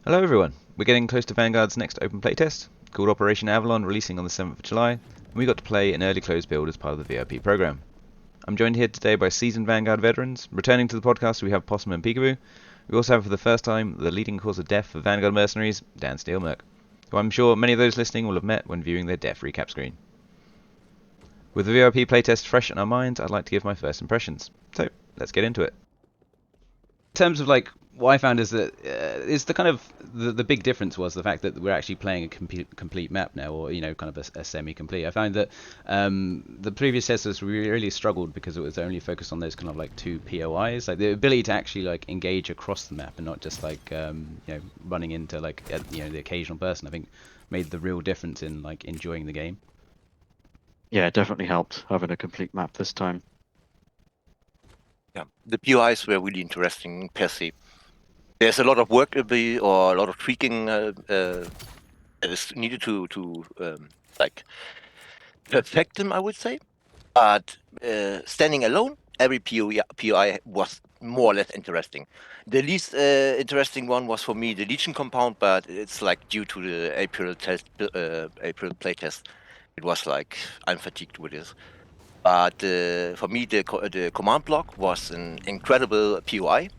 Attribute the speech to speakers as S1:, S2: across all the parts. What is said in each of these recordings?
S1: Hello everyone, we're getting close to Vanguard's next open playtest, called Operation Avalon, releasing on the 7th of July, and we got to play an early close build as part of the VIP program. I'm joined here today by seasoned Vanguard veterans. Returning to the podcast we have Possum and Peekaboo. We also have for the first time the leading cause of death for Vanguard mercenaries, Dan Steelmerc, who I'm sure many of those listening will have met when viewing their death recap screen. With the VIP playtest fresh in our minds, I'd like to give my first impressions. So, let's get into it. In terms of what I found is that is the kind of the big difference was the fact that we're actually playing a complete map now, or kind of a semi-complete. I found that the previous tests we really struggled because it was only focused on those kind of like two POIs, like the ability to actually engage across the map and not just running into the occasional person. I think made the real difference in enjoying the game.
S2: Yeah, it definitely helped having a complete map this time.
S3: Yeah, the POIs were really interesting per se. There's a lot of work or a lot of tweaking that is needed to perfect them, I would say. But standing alone, every POI was more or less interesting. The least interesting one was for me the Legion compound, but it's due to the April playtest. It was I'm fatigued with this. But for me, the command block was an incredible POI.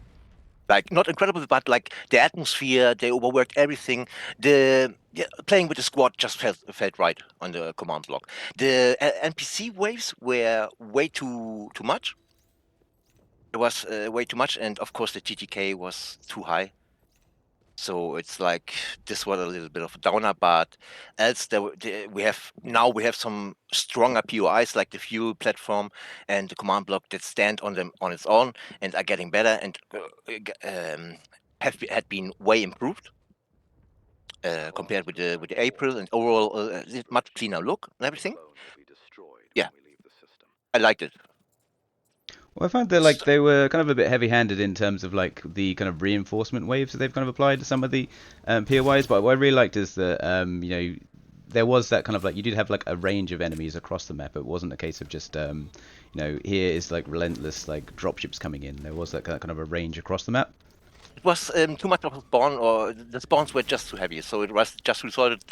S3: Not incredible, but the atmosphere, they overworked everything. Playing with the squad just felt right on the command block. The NPC waves were way too much. It was way too much, and of course the TTK was too high. So it's this was a little bit of a downer, but else we have some stronger POIs like the fuel platform and the command block that stand on them on its own and are getting better and had been way improved compared with the April, and overall much cleaner look and everything. Yeah, I liked it.
S1: Well, I found that they were kind of a bit heavy-handed in terms of the kind of reinforcement waves that they've kind of applied to some of the POIs. But what I really liked is that there was that kind of you did have a range of enemies across the map. It wasn't a case of just here is relentless dropships coming in. There was that kind of a range across the map.
S3: It was too much of a spawn, or the spawns were just too heavy, so it was just resulted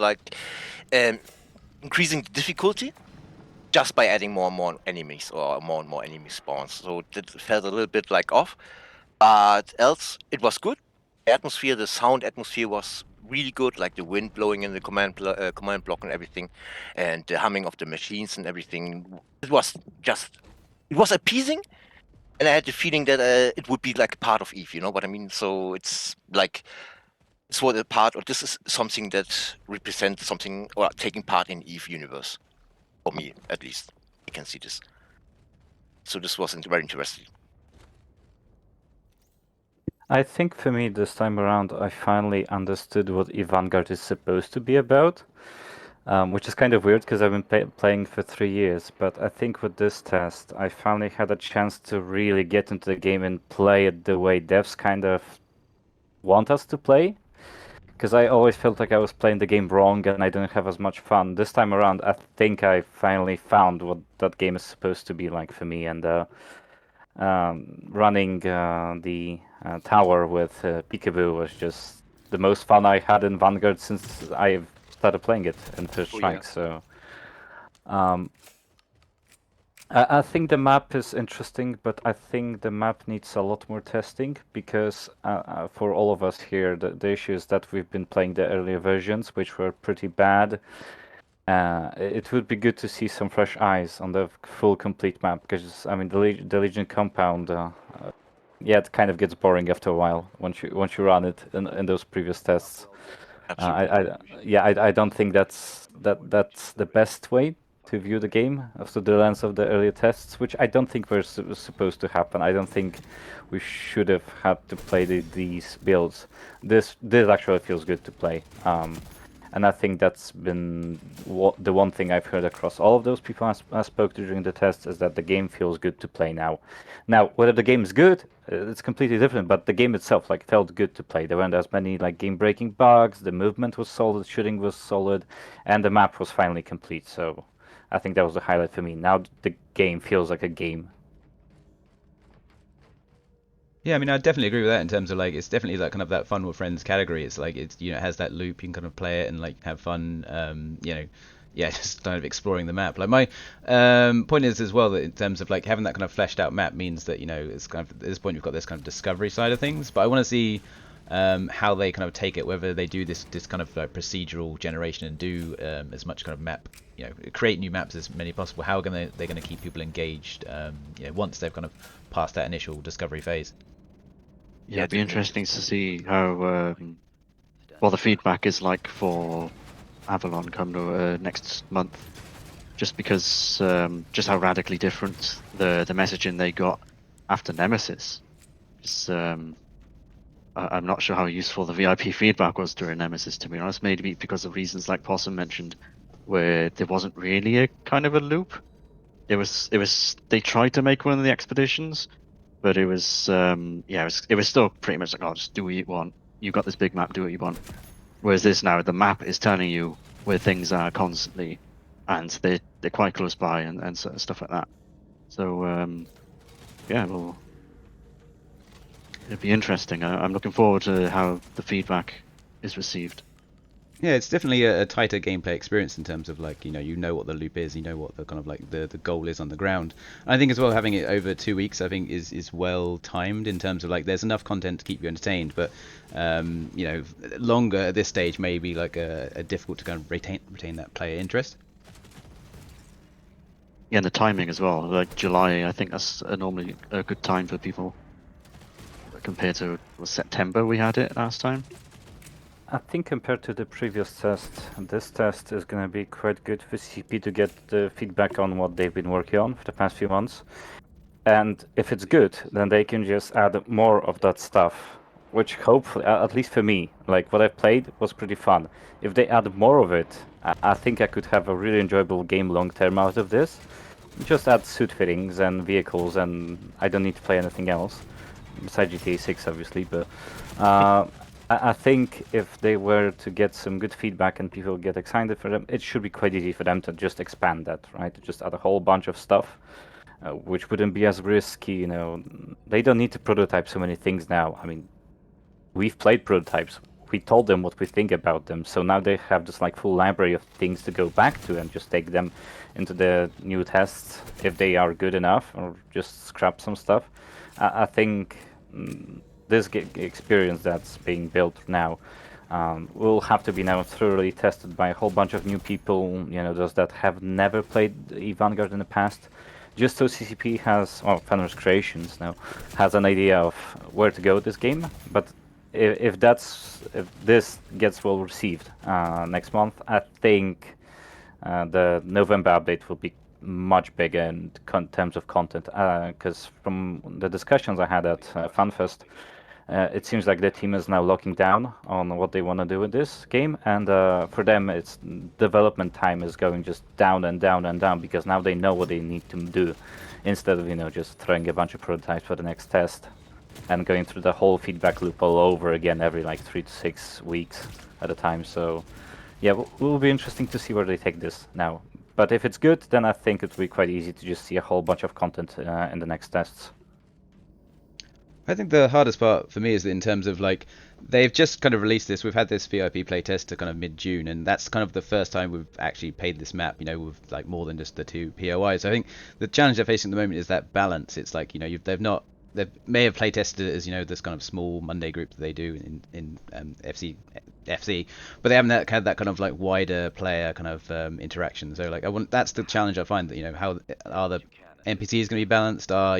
S3: increasing the difficulty just by adding more and more enemies or more and more enemy spawns. So it felt a little bit off, but else it was good. The atmosphere, the sound atmosphere was really good, like the wind blowing in the command block and everything, and the humming of the machines and everything. It was appeasing, and I had the feeling that it would be part of Eve. You know what I mean? So it's it's what a part, or this is something that represents something or taking part in Eve universe. For me, at least, I can see this. So this was very interesting.
S4: I think for me this time around, I finally understood what Vanguard is supposed to be about, which is kind of weird because I've been playing for 3 years. But I think with this test, I finally had a chance to really get into the game and play it the way devs kind of want us to play. Because I always felt like I was playing the game wrong and I didn't have as much fun. This time around, I think I finally found what that game is supposed to be like for me. And running the tower with Peekaboo was just the most fun I had in Vanguard since I've started playing it in First Strike. Yeah. So I think the map is interesting, but I think the map needs a lot more testing because for all of us here, the issue is that we've been playing the earlier versions, which were pretty bad. It would be good to see some fresh eyes on the full complete map because I mean the Legion compound, it kind of gets boring after a while once you run it in those previous tests. I don't think that's the best way to view the game through the lens of the earlier tests, which I don't think were supposed to happen. I don't think we should have had to play these builds. This actually feels good to play. And I think that's been the one thing I've heard across all of those people I spoke to during the test is that the game feels good to play now. Now, whether the game is good, it's completely different, but the game itself felt good to play. There weren't as many game-breaking bugs, the movement was solid, shooting was solid, and the map was finally complete. So I think that was the highlight for me. Now the game feels like a game.
S1: Yeah, I mean, I definitely agree with that in terms of like it's definitely that kind of that fun with friends category. It's like it's it has that loop, you can kind of play it and like have fun. Yeah, just kind of exploring the map. Like my point is as well that in terms of like having that kind of fleshed out map means that it's kind of at this point you've got this kind of discovery side of things. But I want to see how they kind of take it, whether they do this kind of like procedural generation and do as much kind of map, create new maps as many possible. How are they're going to keep people engaged, once they've kind of passed that initial discovery phase.
S2: Yeah, it'd be interesting to see how what the feedback is like for Avalon come to next month. Just because just how radically different the messaging they got after Nemesis. I'm not sure how useful the VIP feedback was during Nemesis, to be honest. Maybe because of reasons like Possum mentioned, where there wasn't really a kind of a loop. It was they tried to make one of the expeditions, but it was still pretty much like, oh, just do what you want. You got this big map, do what you want. Whereas this now, the map is telling you where things are constantly, and they're quite close by and sort of stuff like that. So well, it'd be interesting. I'm looking forward to how the feedback is received.
S1: Yeah, it's definitely a tighter gameplay experience in terms of like you know what the loop is, you know what the kind of like the goal is on the ground. And I think as well having it over 2 weeks, I think is well timed in terms of like there's enough content to keep you entertained, but longer at this stage may be like a difficult to kind of retain that player interest.
S2: Yeah, and the timing as well. Like July, I think that's normally a good time for people compared to September we had it last time.
S4: I think compared to the previous test, this test is going to be quite good for CCP to get the feedback on what they've been working on for the past few months. And if it's good, then they can just add more of that stuff, which hopefully, at least for me, like what I've played was pretty fun. If they add more of it, I think I could have a really enjoyable game long term out of this. Just add suit fittings and vehicles, and I don't need to play anything else, besides GTA 6 obviously, but I think if they were to get some good feedback and people get excited for them, it should be quite easy for them to just expand that, right? To just add a whole bunch of stuff, which wouldn't be as risky, They don't need to prototype so many things now. I mean, we've played prototypes. We told them what we think about them, so now they have this like full library of things to go back to and just take them into the new tests if they are good enough, or just scrap some stuff. I think this experience that's being built now will have to be now thoroughly tested by a whole bunch of new people, those that have never played Vanguard in the past, just so CCP has, or Fenris Creations now, has an idea of where to go with this game. But if this gets well received next month, I think the November update will be much bigger in terms of content, because from the discussions I had at FanFest, it seems like the team is now locking down on what they want to do with this game, and for them, its development time is going just down and down and down, because now they know what they need to do, instead of just throwing a bunch of prototypes for the next test and going through the whole feedback loop all over again every like 3 to 6 weeks at a time. So yeah, it will be interesting to see where they take this now. But if it's good, then I think it will be quite easy to just see a whole bunch of content in the next tests.
S1: I think the hardest part for me is that in terms of like they've just kind of released this. We've had this VIP playtest to kind of mid-June, and that's kind of the first time we've actually played this map, with like more than just the 2 POIs. So I think the challenge they're facing at the moment is that balance. It's like they may have playtested it as this kind of small Monday group that they do in FC, but they haven't had that kind of like wider player kind of interaction. So like that's the challenge I find, that how are the NPCs going to be balanced? Are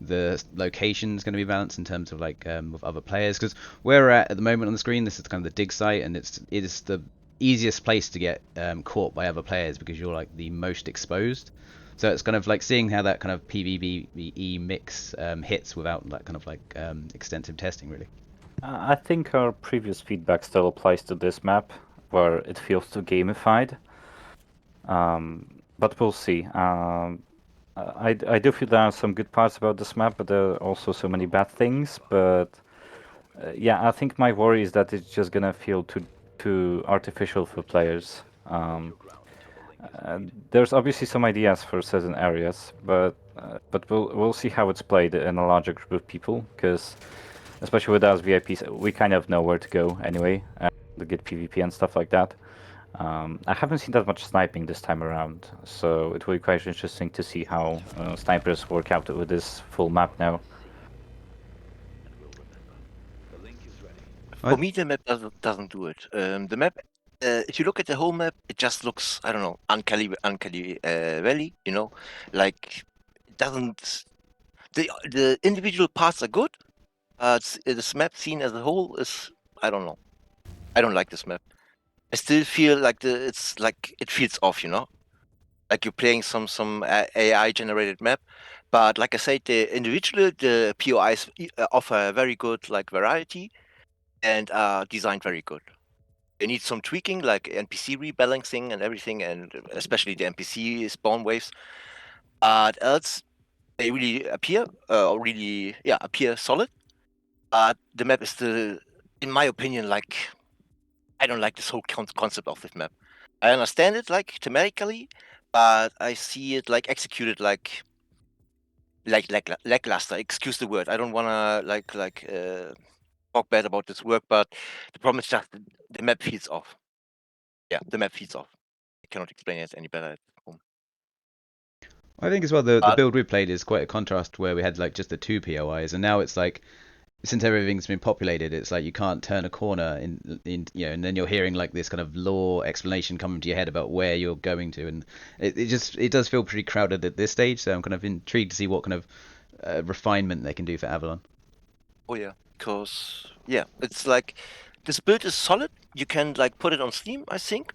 S1: the location's going to be balanced in terms of like with other players, because where we're at the moment on the screen, this is kind of the dig site, and it is the easiest place to get caught by other players because you're like the most exposed. So it's kind of like seeing how that kind of PvE mix hits without that kind of like extensive testing, really.
S4: I think our previous feedback still applies to this map, where it feels too gamified. But we'll see. I do feel there are some good parts about this map, but there are also so many bad things. But yeah, I think my worry is that it's just gonna feel too artificial for players. There's obviously some ideas for certain areas, but we'll see how it's played in a larger group of people. Because especially with us VIPs, we kind of know where to go anyway, to get PvP and stuff like that. I haven't seen that much sniping this time around, so it will be quite interesting to see how snipers work out with this full map now.
S3: For me, the map doesn't do it. The map, if you look at the whole map, it just looks, I don't know, uncanny valley. You know, like it doesn't. The individual parts are good. This map seen as a whole is, I don't know. I don't like this map. I still feel like it's like it feels off. You know, like you're playing some AI generated map. But like I said, the POIs offer a very good like variety and are designed very good. They need some tweaking, like NPC rebalancing and everything, and especially the NPC spawn waves. But else, they really appear, appear solid. But the map is still, in my opinion, like I don't like this whole concept of this map. I understand it like thematically, but I see it like executed like lackluster. Excuse the word. I don't wanna talk bad about this work, but the problem is just the map feels off. Yeah, the map feeds off. I cannot explain it any better at home.
S1: I think as well the
S3: But
S1: build we played is quite a contrast where we had like just the two POIs, and now it's like since everything's been populated, it's like you can't turn a corner in and then you're hearing like this kind of lore explanation coming to your head about where you're going to, and it does feel pretty crowded at this stage. So I'm kind of intrigued to see what kind of refinement they can do for Avalon.
S3: oh yeah, because yeah, it's like this build is solid. You can like put it on Steam, I think,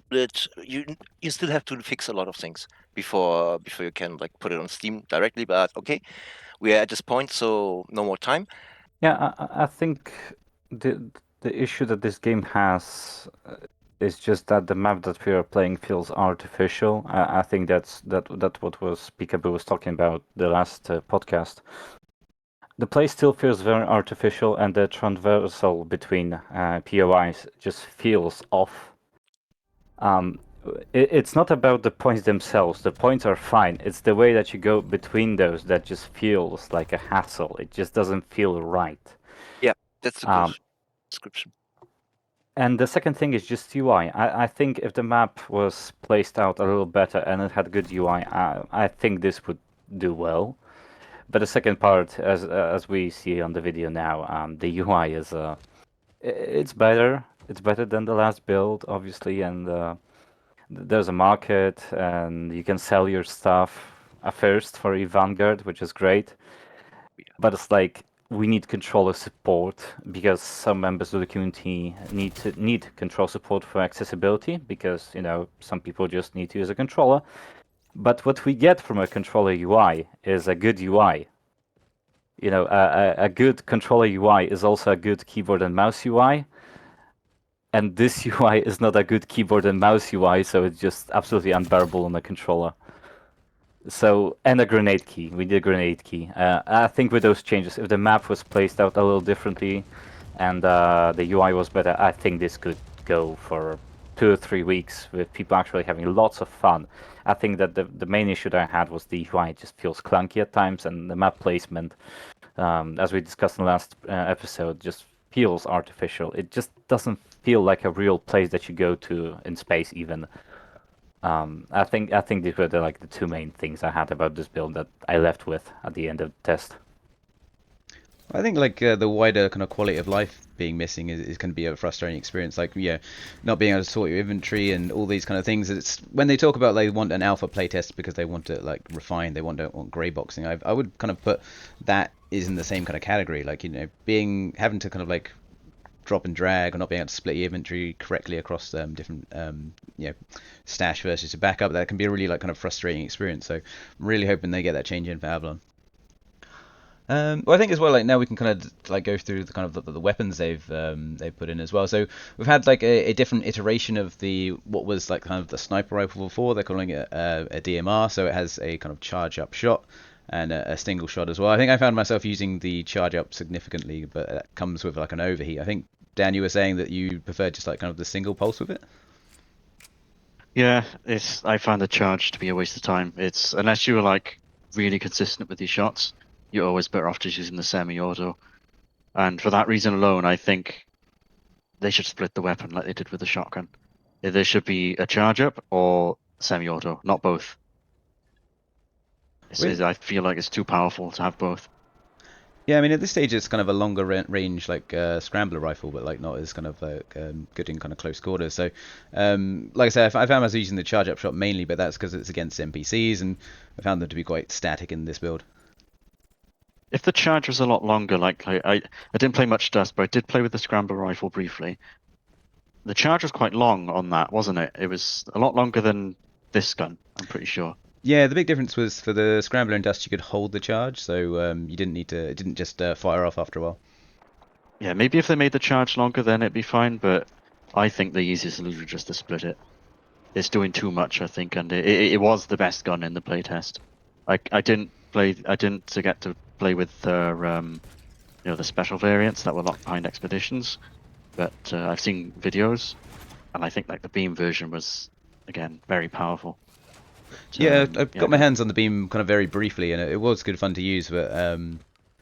S3: but you still have to fix a lot of things before you can like put it on Steam directly. But okay, we are at this point, so no more time.
S4: Yeah, I think the issue that this game has is just that the map that we are playing feels artificial. I think that's what was Peekaboo was talking about the last podcast. The play still feels very artificial, and the transversal between POIs just feels off. It's not about the points themselves. The points are fine. It's the way that you go between those that just feels like a hassle. It just doesn't feel right.
S3: Yeah, that's a good description.
S4: And the second thing is just UI. I think if the map was placed out a little better and it had good UI, I think this would do well. But the second part, as we see on the video now, the UI is it's better. It's better than the last build, obviously, and there's a market, and you can sell your stuff first for Vanguard, which is great. But it's like we need controller support because some members of the community need control support for accessibility because some people just need to use a controller. But what we get from a controller UI is a good UI. A good controller UI is also a good keyboard and mouse UI. And this UI is not a good keyboard and mouse UI, so it's just absolutely unbearable on a controller. So, and a grenade key. We need a grenade key. I think with those changes, if the map was placed out a little differently and the UI was better, I think this could go for 2 or 3 weeks with people actually having lots of fun. I think that the main issue that I had was the UI just feels clunky at times, and the map placement, as we discussed in the last episode, just feels artificial. It just doesn't feel like a real place that you go to in space even. I think these were the two main things I had about this build that I left with at the end of the test.
S1: I think the wider kind of quality of life being missing is going to be a frustrating experience. Not being able to sort your inventory and all these kind of things. It's when they talk about they want an alpha playtest because they want it refined. They don't want grey boxing. I would kind of put that is in the same kind of category. Having to kind of drop and drag or not being able to split your inventory correctly across different stash versus your backup. That can be a really kind of frustrating experience. So I'm really hoping they get that change in for Avalon. Well, I think as well, now we can kind of go through the kind of the weapons they've put in as well. So we've had a different iteration of what was kind of the sniper rifle before. They're calling it a DMR, so it has a kind of charge up shot and a single shot as well. I think I found myself using the charge up significantly, but that comes with an overheat. I think Dan, you were saying that you preferred just kind of the single pulse with it.
S2: Yeah, I find the charge to be a waste of time. It's unless you were like really consistent with your shots, you're always better off just using the semi-auto. And for that reason alone, I think they should split the weapon like they did with the shotgun. There should be a charge up or semi-auto, not both. I feel like it's too powerful to have both.
S1: Yeah, I mean at this stage it's kind of a longer range like scrambler rifle, but like not as kind of like good in kind of close quarters. So, like I said, I found myself using the charge up shot mainly, but that's because it's against NPCs, and I found them to be quite static in this build.
S2: If the charge was a lot longer, like I didn't play much Dust, but I did play with the scrambler rifle briefly. The charge was quite long on that, wasn't it? It was a lot longer than this gun, I'm pretty sure.
S1: Yeah, the big difference was for the scrambler and dust you could hold the charge, so you didn't need to. It didn't just fire off after a while.
S2: Yeah, maybe if they made the charge longer, then it'd be fine. But I think the easiest solution is just to split it. It's doing too much, I think, and it was the best gun in the playtest. I didn't get to play with the the special variants that were locked behind expeditions, but I've seen videos, and I think like the beam version was again very powerful.
S1: Yeah, I've got my hands on the beam kind of very briefly, and it was good fun to use, but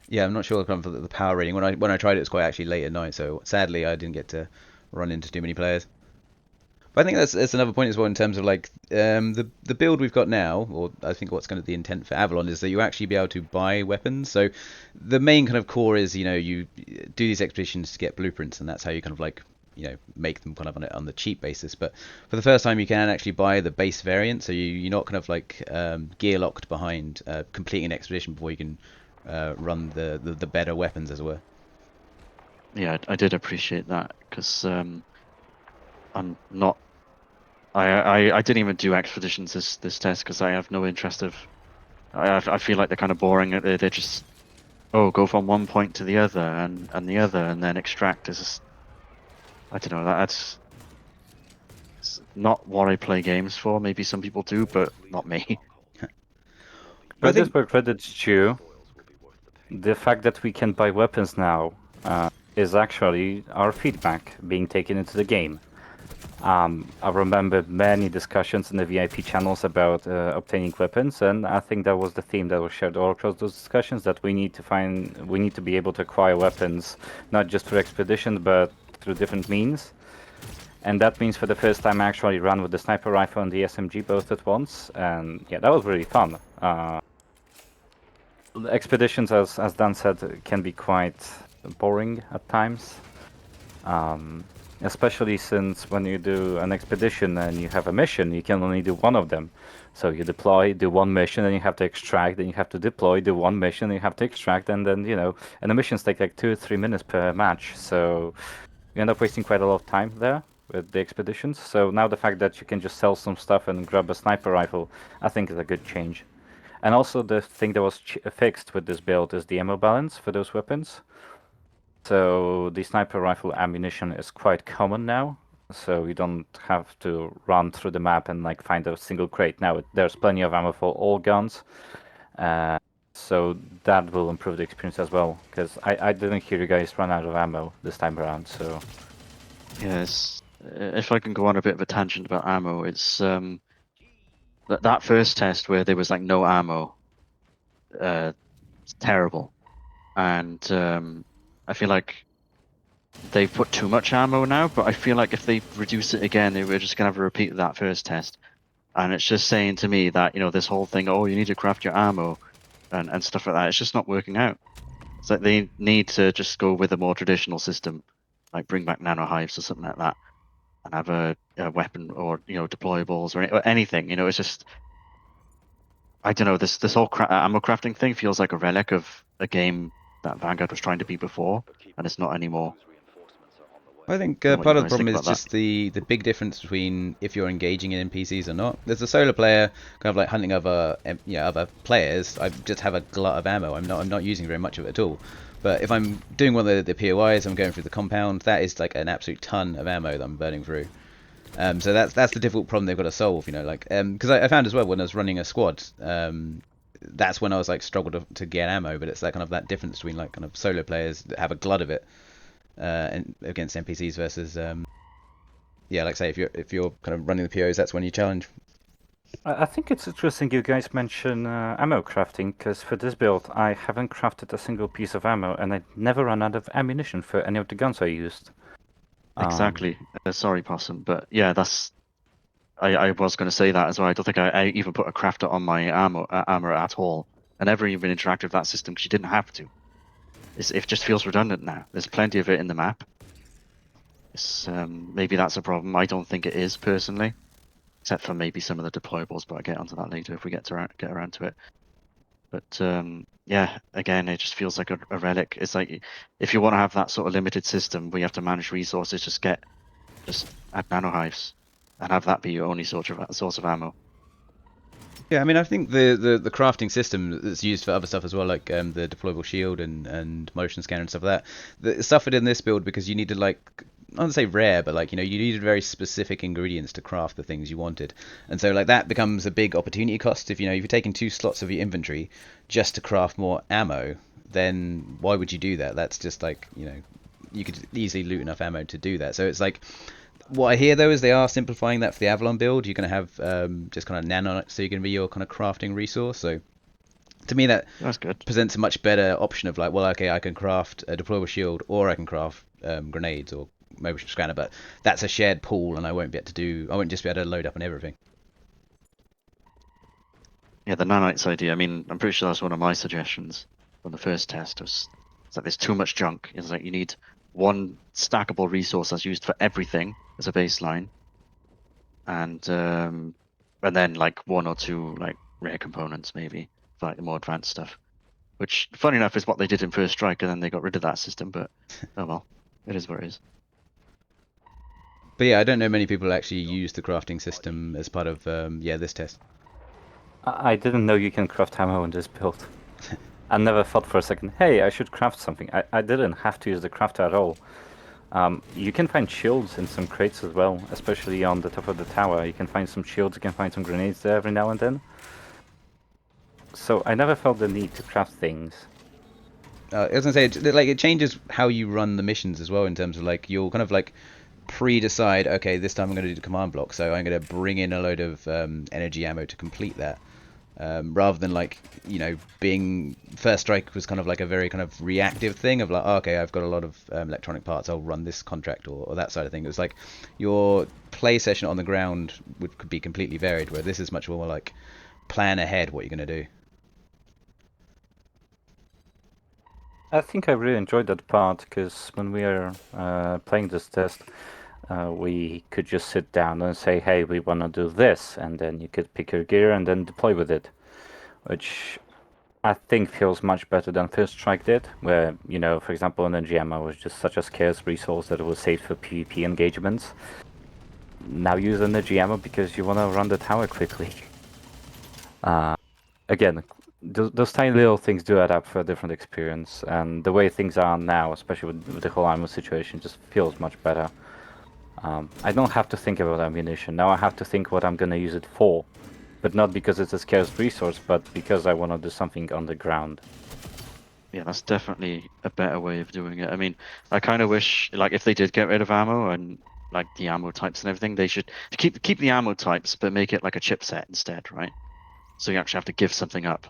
S1: yeah, I'm not sure kind of the power rating. When I tried it was quite actually late at night, so sadly I didn't get to run into too many players. But I think that's another point as well in terms of like the build we've got now, or I think what's going to be the intent for Avalon is that you actually be able to buy weapons. So the main kind of core is you do these expeditions to get blueprints, and that's how you kind of like make them kind of on the cheap basis. But for the first time you can actually buy the base variant, so you're not kind of like gear locked behind completing an expedition before you can run the better weapons, as it were.
S2: Yeah, I did appreciate that because I'm not. I didn't even do expeditions this test because I have no interest of. I feel like they're kind of boring. They're just go from one point to the other and the other and then extract. Is just, I don't know. That's it's not what I play games for. Maybe some people do, but not me.
S1: But I
S4: Credit
S1: think
S4: where credit's due. The fact that we can buy weapons now is actually our feedback being taken into the game. I remember many discussions in the VIP channels about obtaining weapons, and I think that was the theme that was shared all across those discussions, that we need to be able to acquire weapons, not just through expeditions, but through different means. And that means for the first time I actually ran with the sniper rifle and the SMG both at once, and yeah, that was really fun. Expeditions, as Dan said, can be quite boring at times. Especially since when you do an expedition and you have a mission, you can only do one of them. So you deploy, do one mission, then you have to extract, then you have to deploy, do one mission, then you have to extract, and then, and the missions take like 2 or 3 minutes per match. So you end up wasting quite a lot of time there with the expeditions. So now the fact that you can just sell some stuff and grab a sniper rifle, I think is a good change. And also the thing that was fixed with this build is the ammo balance for those weapons. So the sniper rifle ammunition is quite common now, so you don't have to run through the map and like find a single crate. Now there's plenty of ammo for all guns, so that will improve the experience as well. Because I didn't hear you guys run out of ammo this time around. So
S2: Yes, if I can go on a bit of a tangent about ammo, it's that first test where there was like no ammo, it's terrible, and I feel like they've put too much ammo now. But I feel like if they reduce it again, we're just gonna have a repeat of that first test, and it's just saying to me that this whole thing, oh, you need to craft your ammo, and stuff like that, it's just not working out. It's like they need to just go with a more traditional system, like bring back nano hives or something like that, and have a weapon or deployables or anything. It's just, I don't know, this whole ammo crafting thing feels like a relic of a game that Vanguard was trying to be before, and it's not anymore.
S1: I think
S2: What
S1: part
S2: you
S1: of the
S2: guys think
S1: problem is
S2: about that?
S1: just the big difference between if you're engaging in NPCs or not. There's a solo player kind of like hunting other other players. I just have a glut of ammo. I'm not using very much of it at all. But if I'm doing one of the POIs, I'm going through the compound. That is like an absolute ton of ammo that I'm burning through. So that's the difficult problem they've got to solve. Because I found as well when I was running a squad. That's when I was like struggled to get ammo. But it's that kind of that difference between like kind of solo players that have a glut of it. And against NPCs versus yeah, like say if you're kind of running the POs, that's when you challenge.
S4: I think it's interesting you guys mention ammo crafting, because for this build I haven't crafted a single piece of ammo, and I never run out of ammunition for any of the guns I used.
S2: Exactly. Sorry, Possum, but yeah, that's. I was going to say that as well. I don't think I even put a crafter on my armor at all. I never even interacted with that system because you didn't have to. It just feels redundant now. There's plenty of it in the map. Maybe that's a problem. I don't think it is personally, except for maybe some of the deployables. But I'll get onto that later if we get around to it. But yeah, again, it just feels like a relic. It's like if you want to have that sort of limited system where you have to manage resources, just add nano hives and have that be your only source of ammo.
S1: Yeah, I mean, I think the crafting system that's used for other stuff as well, like the deployable shield and motion scanner and stuff like that, that suffered in this build because you needed like, I don't say rare, but like, you know, you needed very specific ingredients to craft the things you wanted, and so like that becomes a big opportunity cost. If you know, if you're taking 2 slots of your inventory just to craft more ammo, then why would you do that? That's just like, you know, you could easily loot enough ammo to do that. So it's like, what I hear though is they are simplifying that for the Avalon build. You're going to have just kind of nano, so you're going to be your kind of crafting resource. So to me, that
S2: That's good.
S1: presents a much better option of like, well, okay, I can craft a deployable shield, or I can craft grenades or motion scanner, but that's a shared pool, and I won't just be able to load up on everything.
S2: Yeah, the nanites idea. I mean, I'm pretty sure that's one of my suggestions from the first test. It's like there's too much junk. It's like you need one stackable resource that's used for everything as a baseline, and then like 1 or 2 like rare components maybe for like the more advanced stuff. Which, funny enough, is what they did in First Strike, and then they got rid of that system. But oh well, it is what it is.
S1: But yeah, I don't know many people actually use the crafting system as part of this test.
S4: I didn't know you can craft ammo in this build. I never thought for a second, hey, I should craft something. I didn't have to use the crafter at all. You can find shields in some crates as well, especially on the top of the tower. You can find some shields, you can find some grenades there every now and then. So I never felt the need to craft things.
S1: I was gonna say, it changes how you run the missions as well, in terms of like you'll kind of like pre-decide, okay, this time I'm going to do the command block, so I'm going to bring in a load of energy ammo to complete that, rather than like, you know, being First Strike was kind of like a very kind of reactive thing of like, oh, okay, I've got a lot of electronic parts, I'll run this contract or that side of thing. It was like your play session on the ground could be completely varied, where this is much more like plan ahead what you're going to do.
S4: I think I really enjoyed that part, because when we are playing this test, we could just sit down and say, hey, we want to do this, and then you could pick your gear and then deploy with it, which I think feels much better than First Strike did, where, you know, for example, energy ammo was just such a scarce resource that it was saved for PvP engagements. Now use energy ammo because you want to run the tower quickly. Again, those tiny little things do add up for a different experience, and the way things are now, especially with the whole ammo situation, just feels much better. I don't have to think about ammunition. Now I have to think what I'm going to use it for. But not because it's a scarce resource, but because I want to do something on the ground.
S2: Yeah, that's definitely a better way of doing it. I mean, I kind of wish, like, if they did get rid of ammo and like the ammo types and everything, they should keep the ammo types, but make it like a chipset instead, right? So you actually have to give something up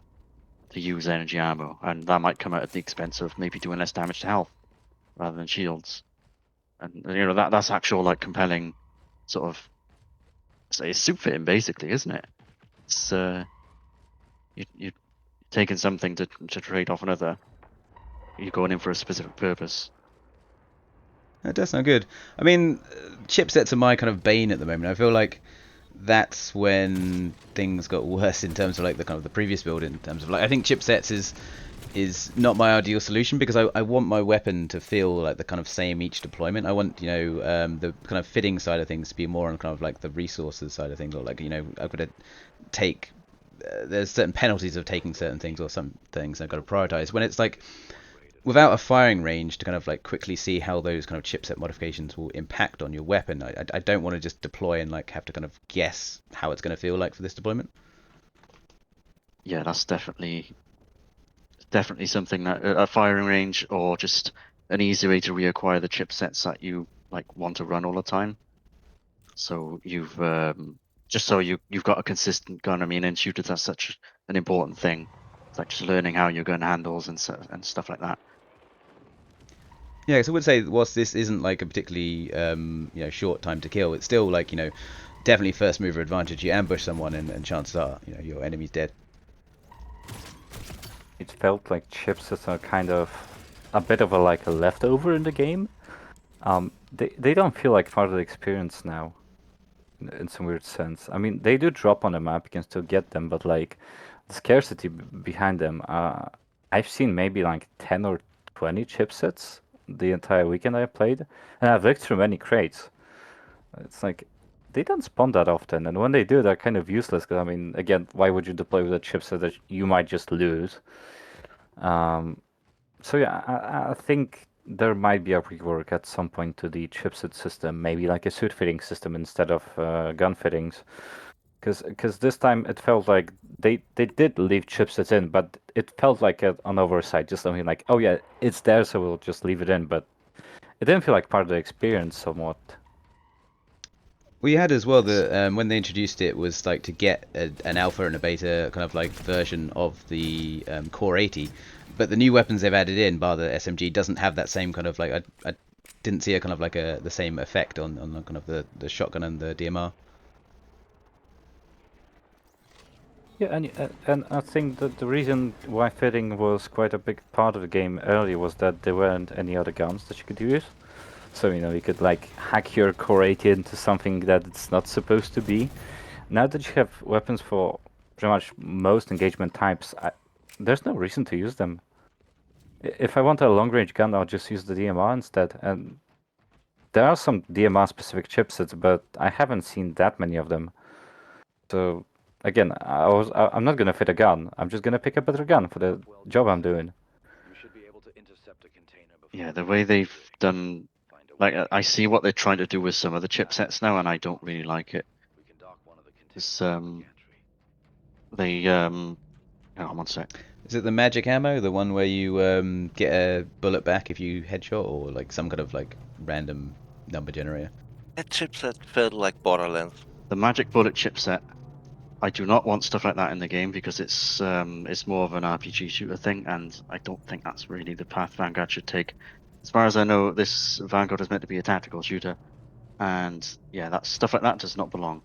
S2: to use energy ammo, and that might come out at the expense of maybe doing less damage to health rather than shields. And you know that's actual like compelling sort of, say, soup fitting basically, isn't it? It's you're taking something to trade off another. You're going in for a specific purpose.
S1: That does sound good. I mean, chipsets are my kind of bane at the moment. I feel like that's when things got worse in terms of like the kind of the previous build, in terms of like, I think chipsets is not my ideal solution, because I want my weapon to feel like the kind of same each deployment. I want, you know, the kind of fitting side of things to be more on kind of like the resources side of things, or like, you know, I've got to take there's certain penalties of taking certain things, or some things I've got to prioritize, when it's like without a firing range to kind of like quickly see how those kind of chipset modifications will impact on your weapon. I don't want to just deploy and like have to kind of guess how it's going to feel like for this deployment.
S2: Yeah, that's definitely something that a firing range, or just an easy way to reacquire the chipsets that you like want to run all the time. So you've just so you've got a consistent gun. I mean, in shooters, that's such an important thing. It's like just learning how your gun handles and stuff like that.
S1: Yeah, so I would say whilst this isn't like a particularly short time to kill, it's still like definitely first mover advantage. You ambush someone and chances are your enemy's dead.
S4: It felt like chipsets are kind of a bit of a leftover in the game. They don't feel like part of the experience now, in some weird sense. I mean, they do drop on the map, you can still get them, but like the scarcity behind them. I've seen maybe like 10 or 20 chipsets the entire weekend I played, and I've looked through many crates. It's like they don't spawn that often, and when they do, they're kind of useless. Because I mean, again, why would you deploy with a chipset that you might just lose? So yeah, I think there might be a rework at some point to the chipset system, maybe like a suit fitting system instead of gun fittings. Because this time it felt like they did leave chipsets in, but it felt like an oversight, just something like, oh yeah, it's there, so we'll just leave it in. But it didn't feel like part of the experience somewhat.
S1: Well, you had as well the when they introduced it was like to get an alpha and a beta kind of like version of the Core 80, but the new weapons they've added in, bar the SMG, doesn't have that same kind of like I didn't see a kind of like the same effect on kind of the shotgun and the DMR.
S4: Yeah, and I think that the reason why fitting was quite a big part of the game earlier was that there weren't any other guns that you could use. So, you could like hack your Core 80 into something that it's not supposed to be. Now that you have weapons for pretty much most engagement types, there's no reason to use them. If I want a long-range gun, I'll just use the DMR instead. And there are some DMR-specific chipsets, but I haven't seen that many of them. So, again, I'm not gonna fit a gun. I'm just gonna pick a better gun for the job I'm doing.
S2: Yeah, the way they've done, like I see what they're trying to do with some of the chipsets now, and I don't really like it. It's oh, one sec.
S1: Is it the magic ammo, the one where you get a bullet back if you headshot, or like some kind of like random number generator?
S3: That chipset felt like Borderlands.
S2: The magic bullet chipset. I do not want stuff like that in the game because it's more of an RPG shooter thing, and I don't think that's really the path Vanguard should take. As far as I know, this Vanguard is meant to be a tactical shooter, and yeah, that stuff like that does not belong.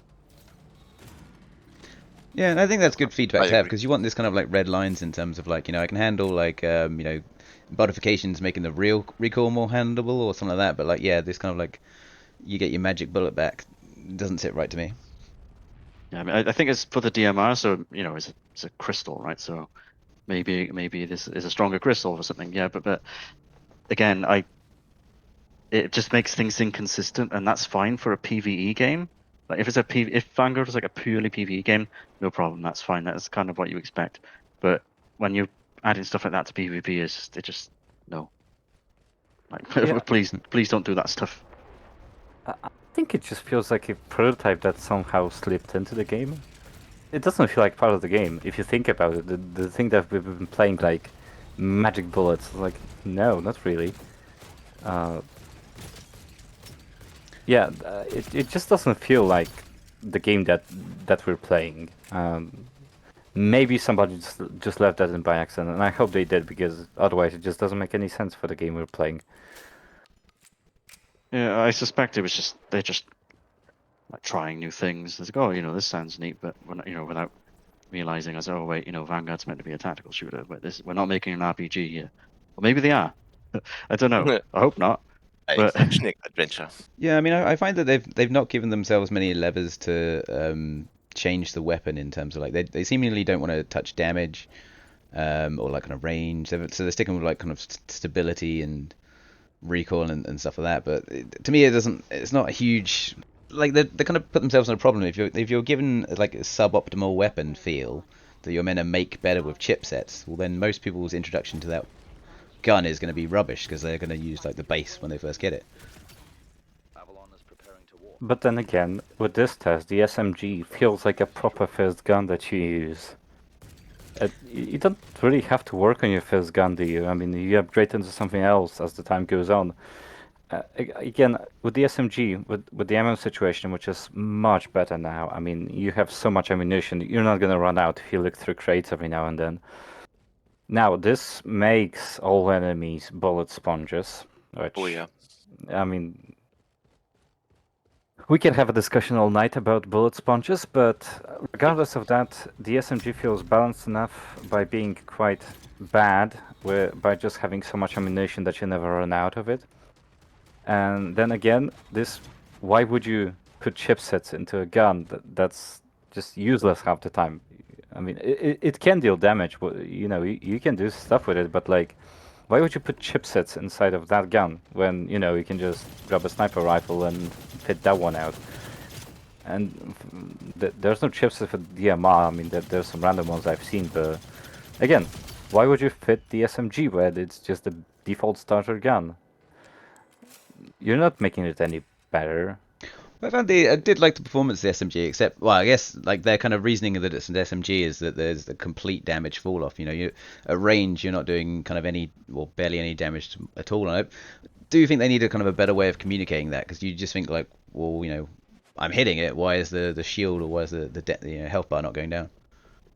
S1: Yeah, and I think that's good feedback
S3: I
S1: to have,
S3: agree.
S1: because you want this kind of like red lines in terms of like I can handle like modifications making the real recoil more handleable or something like that, but like yeah, this kind of like you get your magic bullet back doesn't sit right to me.
S2: Yeah, I mean, I think it's for the DMR, so it's a crystal, right? So maybe this is a stronger crystal or something. Yeah, but again, it just makes things inconsistent, and that's fine for a PvE game. Like if Vanguard was like a purely PvE game, no problem, that's fine. That's kind of what you expect. But when you're adding stuff like that to PvP, it just no. Like,
S4: Yeah.
S2: please don't do that stuff.
S4: I think it just feels like a prototype that somehow slipped into the game. It doesn't feel like part of the game, if you think about it. The thing that we've been playing, like magic bullets, like, no, not really. It just doesn't feel like the game that we're playing. Maybe somebody just left that in by accident, and I hope they did, because otherwise it just doesn't make any sense for the game we're playing.
S2: Yeah, I suspect they're just like trying new things. It's like, oh, this sounds neat, but without realizing, as oh wait, Vanguard's meant to be a tactical shooter, but we're not making an RPG here. Well, maybe they are. I don't know. I hope not.
S3: It's action adventure.
S1: Yeah, I mean, I find that they've not given themselves many levers to change the weapon in terms of like they seemingly don't want to touch damage or like kind of range. So they're sticking with like kind of stability and recoil and stuff like that. But to me, it's not a huge like they kind of put themselves in a problem if you're given like a suboptimal weapon feel that you're meant to make better with chipsets. Well, then most people's introduction to that gun is going to be rubbish because they're going to use like the base when they first get it.
S4: But then again, with this test, the SMG feels like a proper first gun that you use. You don't really have to work on your first gun, do you? I mean, you upgrade into something else as the time goes on. Again, with the SMG, with the ammo situation, which is much better now. I mean, you have so much ammunition, you're not gonna run out if you look through crates every now and then. Now, this makes all enemies bullet sponges, which,
S3: Oh yeah.
S4: I mean, we can have a discussion all night about bullet sponges, but regardless of that, the SMG feels balanced enough by being quite bad, by just having so much ammunition that you never run out of it. And then again, why would you put chipsets into a gun that's just useless half the time? I mean, it can deal damage, you know, you can do stuff with it, but like, why would you put chipsets inside of that gun when, you know, you can just grab a sniper rifle and fit that one out? And there's no chipset for DMR. I mean, there's some random ones I've seen, but again, why would you fit the SMG where it's just a default starter gun? You're not making it any better.
S1: I did like the performance of the SMG, except, well, I guess like their kind of reasoning that it's an SMG is that there's the complete damage fall off. You know, at range you're not doing kind of any, or barely any damage at all. And I do think they need a kind of a better way of communicating that, because you just think like, well, you know, I'm hitting it. Why is the shield or why is the health bar not going down?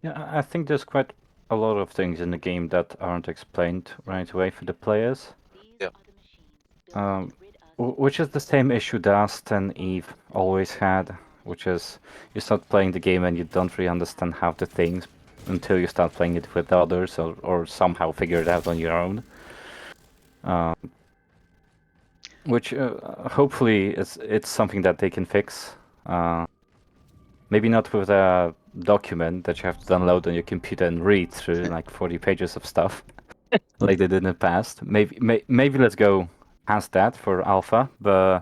S4: Yeah, I think there's quite a lot of things in the game that aren't explained right away for the players.
S3: Yeah.
S4: Which is the same issue Dust and Eve always had, which is you start playing the game and you don't really understand half the things until you start playing it with others, or somehow figure it out on your own. Which hopefully it's something that they can fix. Maybe not with a document that you have to download on your computer and read through like 40 pages of stuff, like they did in the past. Maybe let's go past that for alpha, but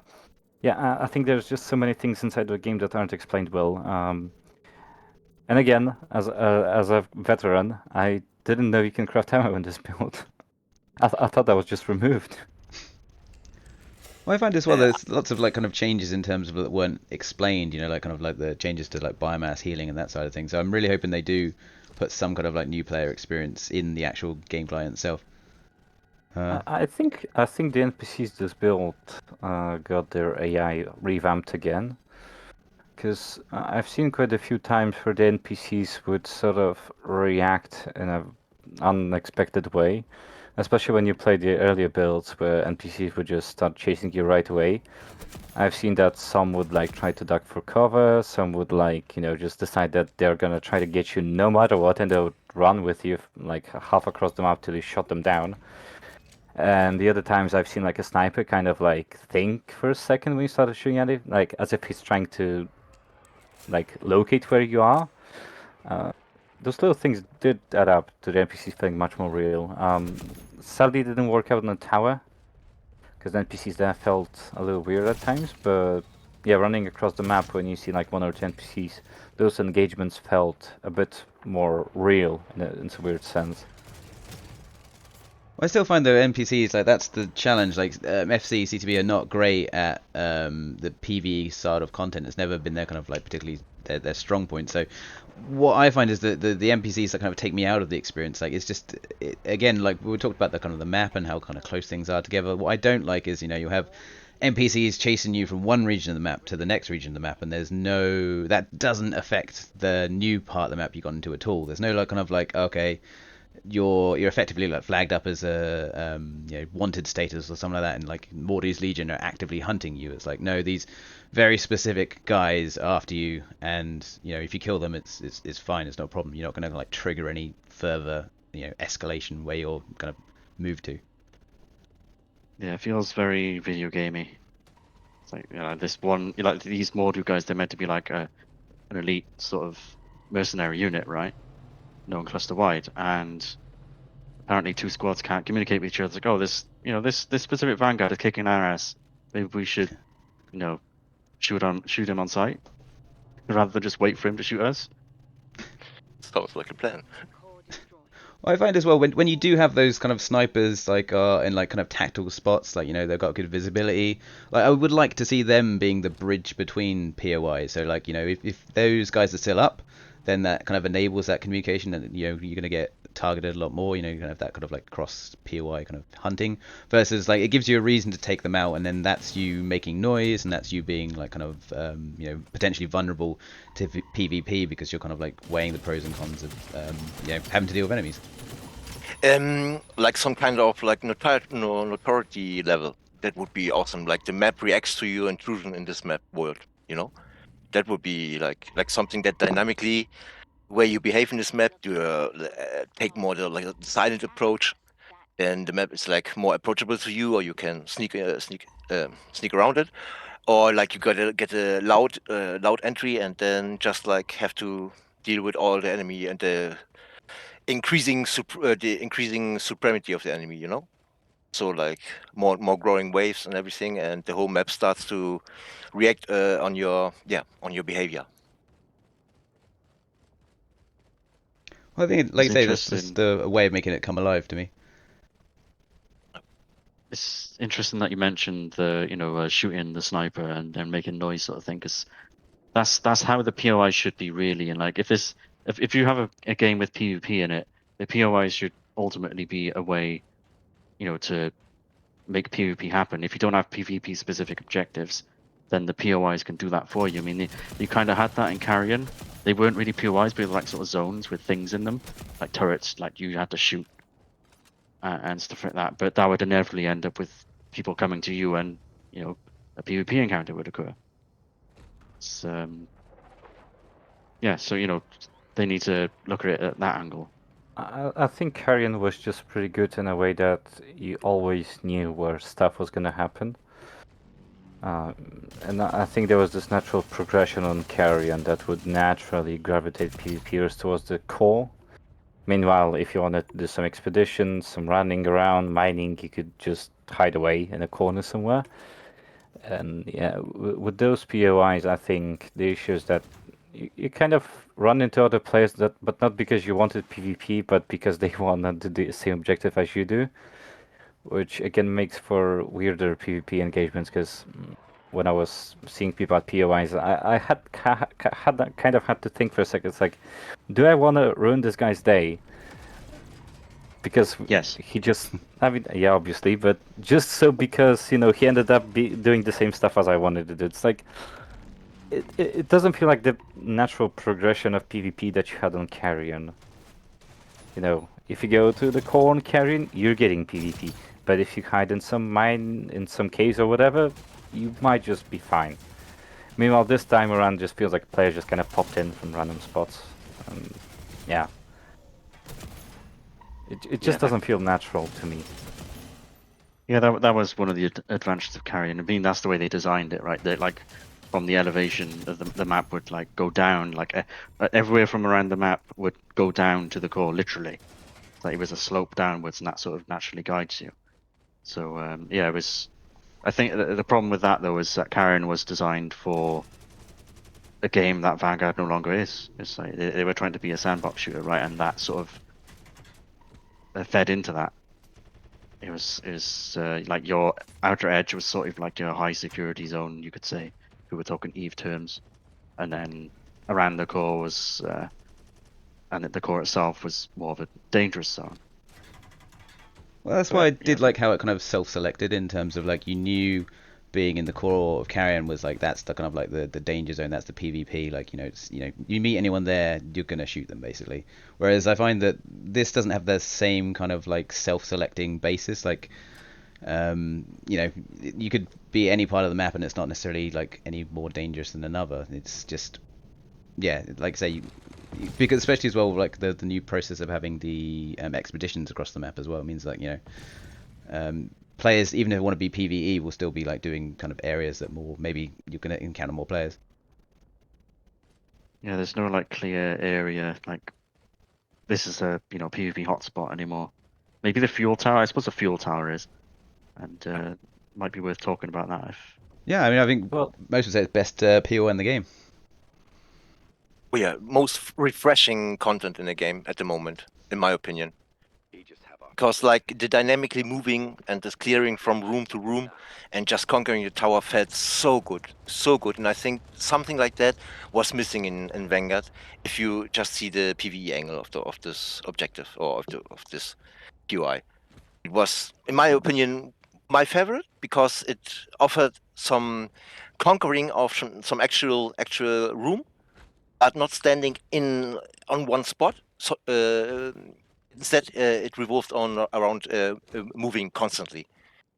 S4: yeah, I think there's just so many things inside the game that aren't explained well. And again, as a veteran, I didn't know you can craft ammo in this build. I thought that was just removed.
S1: Well, I find as well there's lots of like kind of changes in terms of that weren't explained, you know, like kind of like the changes to like biomass healing and that side of things. So I'm really hoping they do put some kind of like new player experience in the actual game client itself.
S4: I think the NPCs this build got their AI revamped again, because I've seen quite a few times where the NPCs would sort of react in an unexpected way, especially when you play the earlier builds where NPCs would just start chasing you right away. I've seen that some would like try to duck for cover, some would like, you know, just decide that they're gonna try to get you no matter what, and they'll run with you like half across the map till you shot them down. And the other times I've seen like a sniper kind of like think for a second when you started shooting at him, like as if he's trying to like locate where you are. Those little things did add up to the NPCs feeling much more real. Sadly, it didn't work out in the tower, because the NPCs there felt a little weird at times, but yeah, running across the map when you see like one or two NPCs, those engagements felt a bit more real in some weird sense.
S1: I still find the NPCs like that's the challenge. Like FC, CTB are not great at the PvE side of content. It's never been their kind of like particularly their strong point. So what I find is that the NPCs that kind of take me out of the experience. Like it's just again, like we talked about the kind of the map and how kind of close things are together. What I don't like is, you know, you have NPCs chasing you from one region of the map to the next region of the map, and that doesn't affect the new part of the map you got into at all. There's no like kind of like, okay, you're effectively like flagged up as a you know, wanted status or something like that, and like Morty's Legion are actively hunting you. It's like, no, these very specific guys are after you, and you know, if you kill them, it's fine, it's no problem. You're not going to like trigger any further, you know, escalation where you're going to move to.
S2: Yeah, it feels very video gamey. It's like, you know, this one, you know, like these Mordu guys, they're meant to be like an elite sort of mercenary unit, right? Known cluster wide, and apparently two squads can't communicate with each other. It's like, oh, this specific Vanguard is kicking our ass. Maybe we should, you know, shoot him on sight rather than just wait for him to shoot us.
S3: Sounds like a plan.
S1: Well, I find as well when you do have those kind of snipers like in like kind of tactical spots, like, you know, they've got good visibility. Like I would like to see them being the bridge between POIs. So like, you know, if those guys are still up, then that kind of enables that communication, and you know, you're going to get targeted a lot more. You know, you can have that kind of like cross POI kind of hunting versus like it gives you a reason to take them out, and then that's you making noise, and that's you being like kind of you know, potentially vulnerable to PvP because you're kind of like weighing the pros and cons of you know, having to deal with enemies.
S3: Like some kind of like notoriety level. That would be awesome. Like the map reacts to your intrusion in this map world. You know, that would be like something that dynamically, where you behave in this map, you take more the silent approach, and the map is like more approachable to you, or you can sneak around it, or like you gotta get a loud entry, and then just like have to deal with all the enemy and the increasing supremacy of the enemy. You know. So like more growing waves and everything, and the whole map starts to react on your behavior.
S1: Well, I think, like I
S2: It's
S1: say, that's just a way of making it come alive to me.
S2: It's interesting that you mentioned the shooting the sniper and making noise sort of thing, because that's how the POI should be really. And like if you have a game with PvP in it, the POI should ultimately be a way, to make PvP happen. If you don't have PvP specific objectives, then the POIs can do that for you. I mean, you kind of had that in Carrion. They weren't really POIs, but they were like sort of zones with things in them, like turrets, like you had to shoot and stuff like that. But that would inevitably end up with people coming to you, and a PvP encounter would occur. It's, yeah, so they need to look at it at that angle.
S4: I think Carrion was just pretty good in a way that you always knew where stuff was going to happen. And I think there was this natural progression on Carrion that would naturally gravitate PvPers towards the core. Meanwhile, if you wanted to do some expeditions, some running around, mining, you could just hide away in a corner somewhere. And yeah, with those POIs, I think the issue is that you kind of run into other players but not because you wanted PvP, but because they wanted to do the same objective as you do, which again makes for weirder PvP engagements. Because when I was seeing people at POIs, I had kind of had to think for a second. It's like, do I want to ruin this guy's day? Because
S2: yes,
S4: he just, I mean, yeah, obviously, but just so because he ended up doing the same stuff as I wanted to do. It's like, it doesn't feel like the natural progression of PvP that you had on Carrion. If you go to the core on Carrion, you're getting PvP. But if you hide in some mine, in some caves or whatever, you might just be fine. Meanwhile, this time around, just feels like players just kind of popped in from random spots. Yeah. It just doesn't feel natural to me.
S2: Yeah, that was one of the advantages of Carrion. I mean, that's the way they designed it, right? They like from the elevation of the map would like go down, like everywhere from around the map would go down to the core, literally. Like it was a slope downwards, and that sort of naturally guides you. So yeah, it was. I think the problem with that though is that Carrion was designed for a game that Vanguard no longer is. It's like they were trying to be a sandbox shooter, right? And that sort of fed into that. It was like your outer edge was sort of like your high security zone, you could say. We were talking EVE terms, and then around the core was, and the core itself was more of a dangerous zone.
S1: Well, that's why I did like how it kind of self-selected in terms of like you knew being in the core of Carrion was like that's the kind of like the danger zone, that's the PvP. Like you meet anyone there, you're gonna shoot them basically. Whereas I find that this doesn't have the same kind of like self-selecting basis. Like you could be any part of the map and it's not necessarily like any more dangerous than another. It's just like say because especially as well like the new process of having the expeditions across the map as well means like players, even if they want to be PvE, will still be like doing kind of areas that maybe you're going to encounter more players.
S2: Yeah, there's no like clear area like this is a PvP hotspot anymore. Maybe the fuel tower. I suppose the fuel tower is, and might be worth talking about that.
S1: Yeah, I mean, I think most would say it's best PO in the game.
S3: Well, yeah, most refreshing content in the game at the moment, in my opinion.
S5: You just have a
S3: because like the dynamically moving and this clearing from room to room and just conquering the tower felt so good. And I think something like that was missing in Vanguard. If you just see the PvE angle of this objective or of this UI, it was, in my opinion, my favorite because it offered some conquering of some actual room, but not standing on one spot. So instead, it revolved around moving constantly,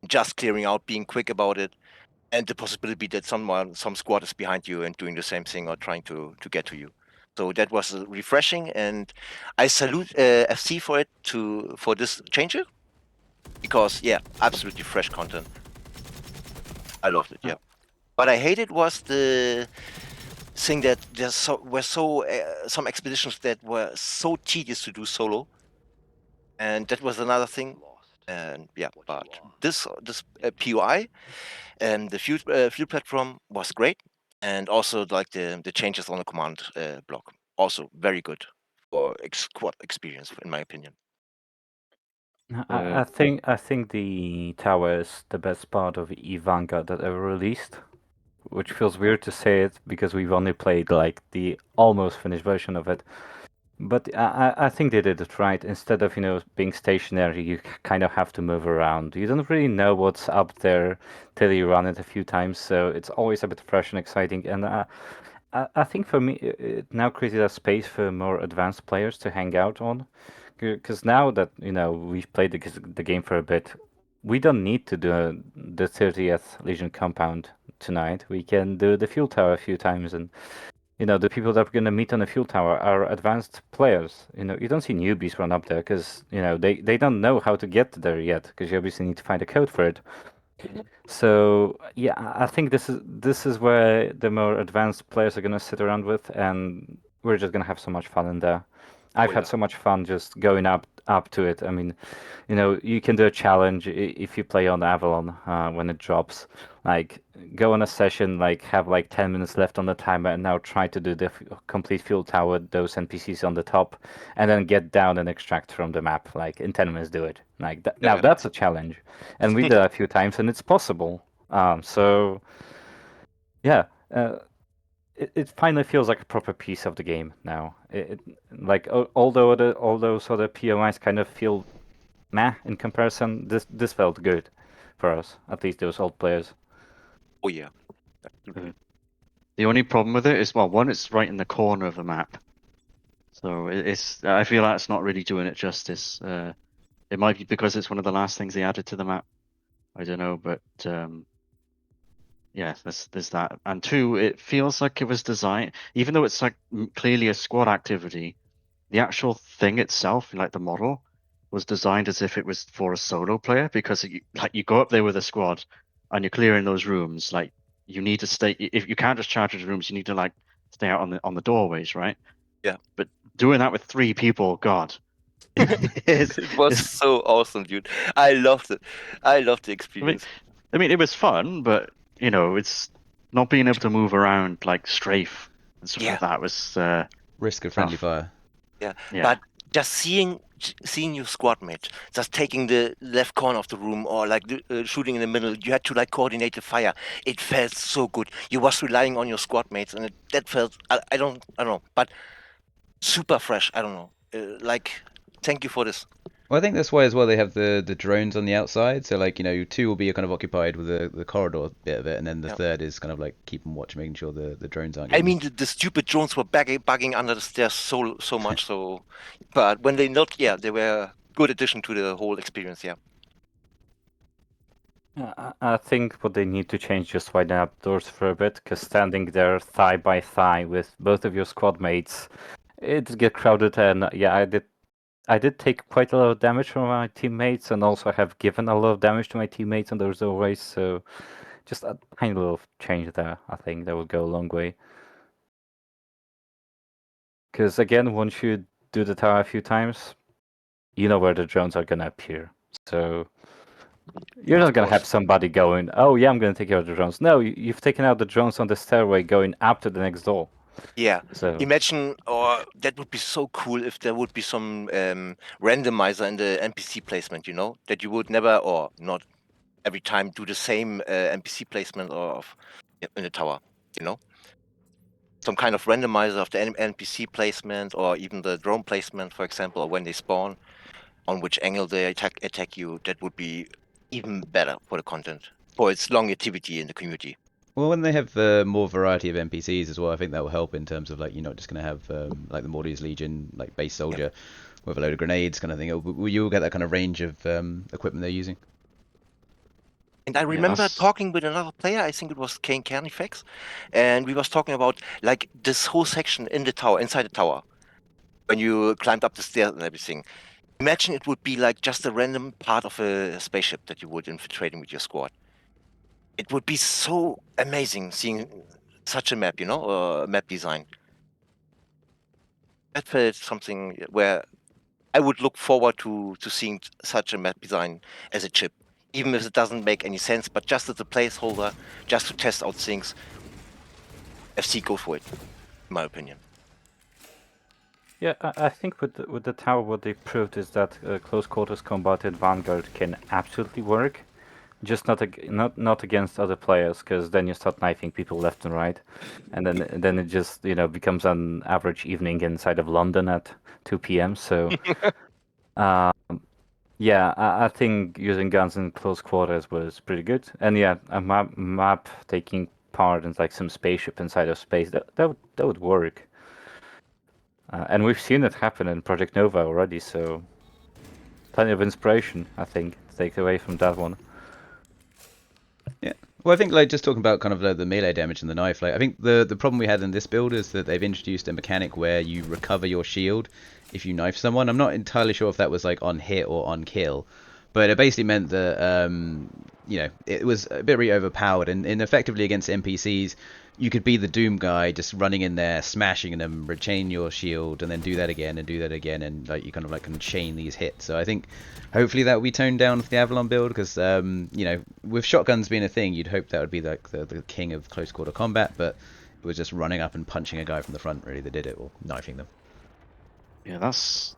S3: just clearing out, being quick about it, and the possibility that some squad is behind you and doing the same thing or trying to get to you. So that was refreshing, and I salute FC for this change, because absolutely fresh content. I loved it. Yeah, what I hated was the thing that were some expeditions that were so tedious to do solo, and that was another thing. And but this POI and the field platform was great, and also like the changes on the command block, also very good for squad experience, in my opinion.
S4: I think the tower is the best part of Vanguard that ever released, which feels weird to say it because we've only played like the almost finished version of it. But I think they did it right. Instead of being stationary, you kind of have to move around. You don't really know what's up there till you run it a few times, so it's always a bit fresh and exciting. And I think for me, it now created a space for more advanced players to hang out on. Because now that we've played the game for a bit, we don't need to do the 30th Legion compound tonight. We can do the fuel tower a few times, and the people that we're going to meet on the fuel tower are advanced players. You don't see newbies run up there because they don't know how to get there yet, because you obviously need to find a code for it. So yeah, I think this is where the more advanced players are going to sit around with, and we're just going to have so much fun in there. I've had so much fun just going up to it. I mean, you can do a challenge if you play on Avalon when it drops. Like, go on a session, like have like 10 minutes left on the timer, and now try to do the complete fuel tower, those NPCs on the top, and then get down and extract from the map. Like in 10 minutes, do it. Like now that's a challenge, and we did that a few times, and it's possible. So yeah. It finally feels like a proper piece of the game now. Like although all those other POIs kind of feel meh in comparison, this felt good for us, at least those old players.
S3: Oh yeah.
S2: The only problem with it is, well, one, it's right in the corner of the map, so I feel like it's not really doing it justice. It might be because it's one of the last things they added to the map. I don't know, but yeah, there's that. And two, it feels like it was designed, even though it's like clearly a squad activity, the actual thing itself, like the model, was designed as if it was for a solo player, because you go up there with a squad and you're clearing those rooms, like you need to stay, if you can't just charge those rooms, you need to like stay out on the doorways, right?
S3: Yeah.
S2: But doing that with 3 people, God.
S3: It was so awesome, dude. I loved it. I loved the experience.
S2: I mean, it was fun, but it's not being able to move around like strafe and stuff like that was
S1: risk of friendly fire.
S3: Yeah, but just seeing your squad mate just taking the left corner of the room, or like shooting in the middle, you had to like coordinate the fire. It felt so good. You was relying on your squad mates, and that felt I don't know, but super fresh. I don't know. Like, thank you for this.
S1: Well, I think that's why as well they have the drones on the outside. So like 2 will be kind of occupied with the corridor bit of it, and then the third is kind of like keeping watch, making sure the drones aren't.
S3: I mean, the stupid drones were bugging under the stairs so much. So, but when they not, they were a good addition to the whole experience. Yeah.
S4: I think what they need to change, just widen up doors for a bit, because standing there thigh by thigh with both of your squad mates, it get crowded, and I did take quite a lot of damage from my teammates, and also have given a lot of damage to my teammates on those doorways, so just a tiny little change there, I think that would go a long way. Because again, once you do the tower a few times, you know where the drones are going to appear. So you're not going to have somebody going, oh yeah, I'm going to take care of the drones. No, you've taken out the drones on the stairway going up to the next door.
S3: Yeah.
S4: So
S3: Imagine, or that would be so cool if there would be some randomizer in the NPC placement, that you would never or not every time do the same NPC placement in the tower, Some kind of randomizer of the NPC placement or even the drone placement, for example, or when they spawn, on which angle they attack you. That would be even better for the content, for its longevity in the community.
S1: Well, when they have more variety of NPCs as well, I think that will help in terms of like you're not just going to have like the Mordius Legion, like base soldier with a load of grenades kind of thing. You'll get that kind of range of equipment they're using.
S3: And I remember talking with another player, I think it was Kane Carnifex, and we was talking about like this whole section in the tower, inside the tower, when you climbed up the stairs and everything. Imagine it would be like just a random part of a spaceship that you would infiltrating with your squad. It would be so amazing seeing such a map, map design. That felt something where I would look forward to seeing such a map design as a chip, even if it doesn't make any sense, but just as a placeholder, just to test out things. FC go for it, in my opinion.
S4: yeah, I think with the tower, what they proved is that close quarters combat in Vanguard can absolutely work, just not against other players, because then you start knifing people left and right, and then it just becomes an average evening inside of London at 2 p.m. So, yeah, I think using guns in close quarters was pretty good, and yeah, a map taking part in like some spaceship inside of space that would work. And we've seen it happen in Project Nova already, so plenty of inspiration, I think, to take away from that one.
S1: Yeah. Well, I think like just talking about kind of the melee damage and the knife, like I think the problem we had in this build is that they've introduced a mechanic where you recover your shield if you knife someone. I'm not entirely sure if that was like on hit or on kill, but it basically meant that it was a bit really overpowered and effectively against NPCs. You could be the Doom guy just running in there, smashing them, rechain your shield, and then do that again and do that again, and like you kind of like can chain these hits. So I think hopefully that will be toned down for the Avalon build because with shotguns being a thing, you'd hope that would be like the king of close quarter combat, but it was just running up and punching a guy from the front really that did it, or knifing them.
S2: Yeah, that's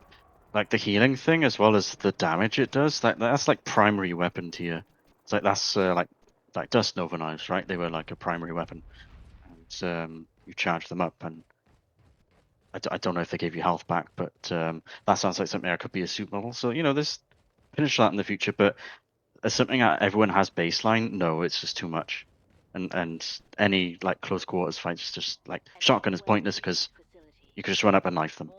S2: like the healing thing as well as the damage it does. That's like primary weapon tier. It's like that's like Dust Nova knives, right? They were like a primary weapon, and you charge them up, and I don't know if they gave you health back, but that sounds like something that could be a suit model. So there's finish that in the future, but as something that everyone has baseline, no, it's just too much. And any like close quarters fights, just like shotgun is pointless because you can just run up and knife them.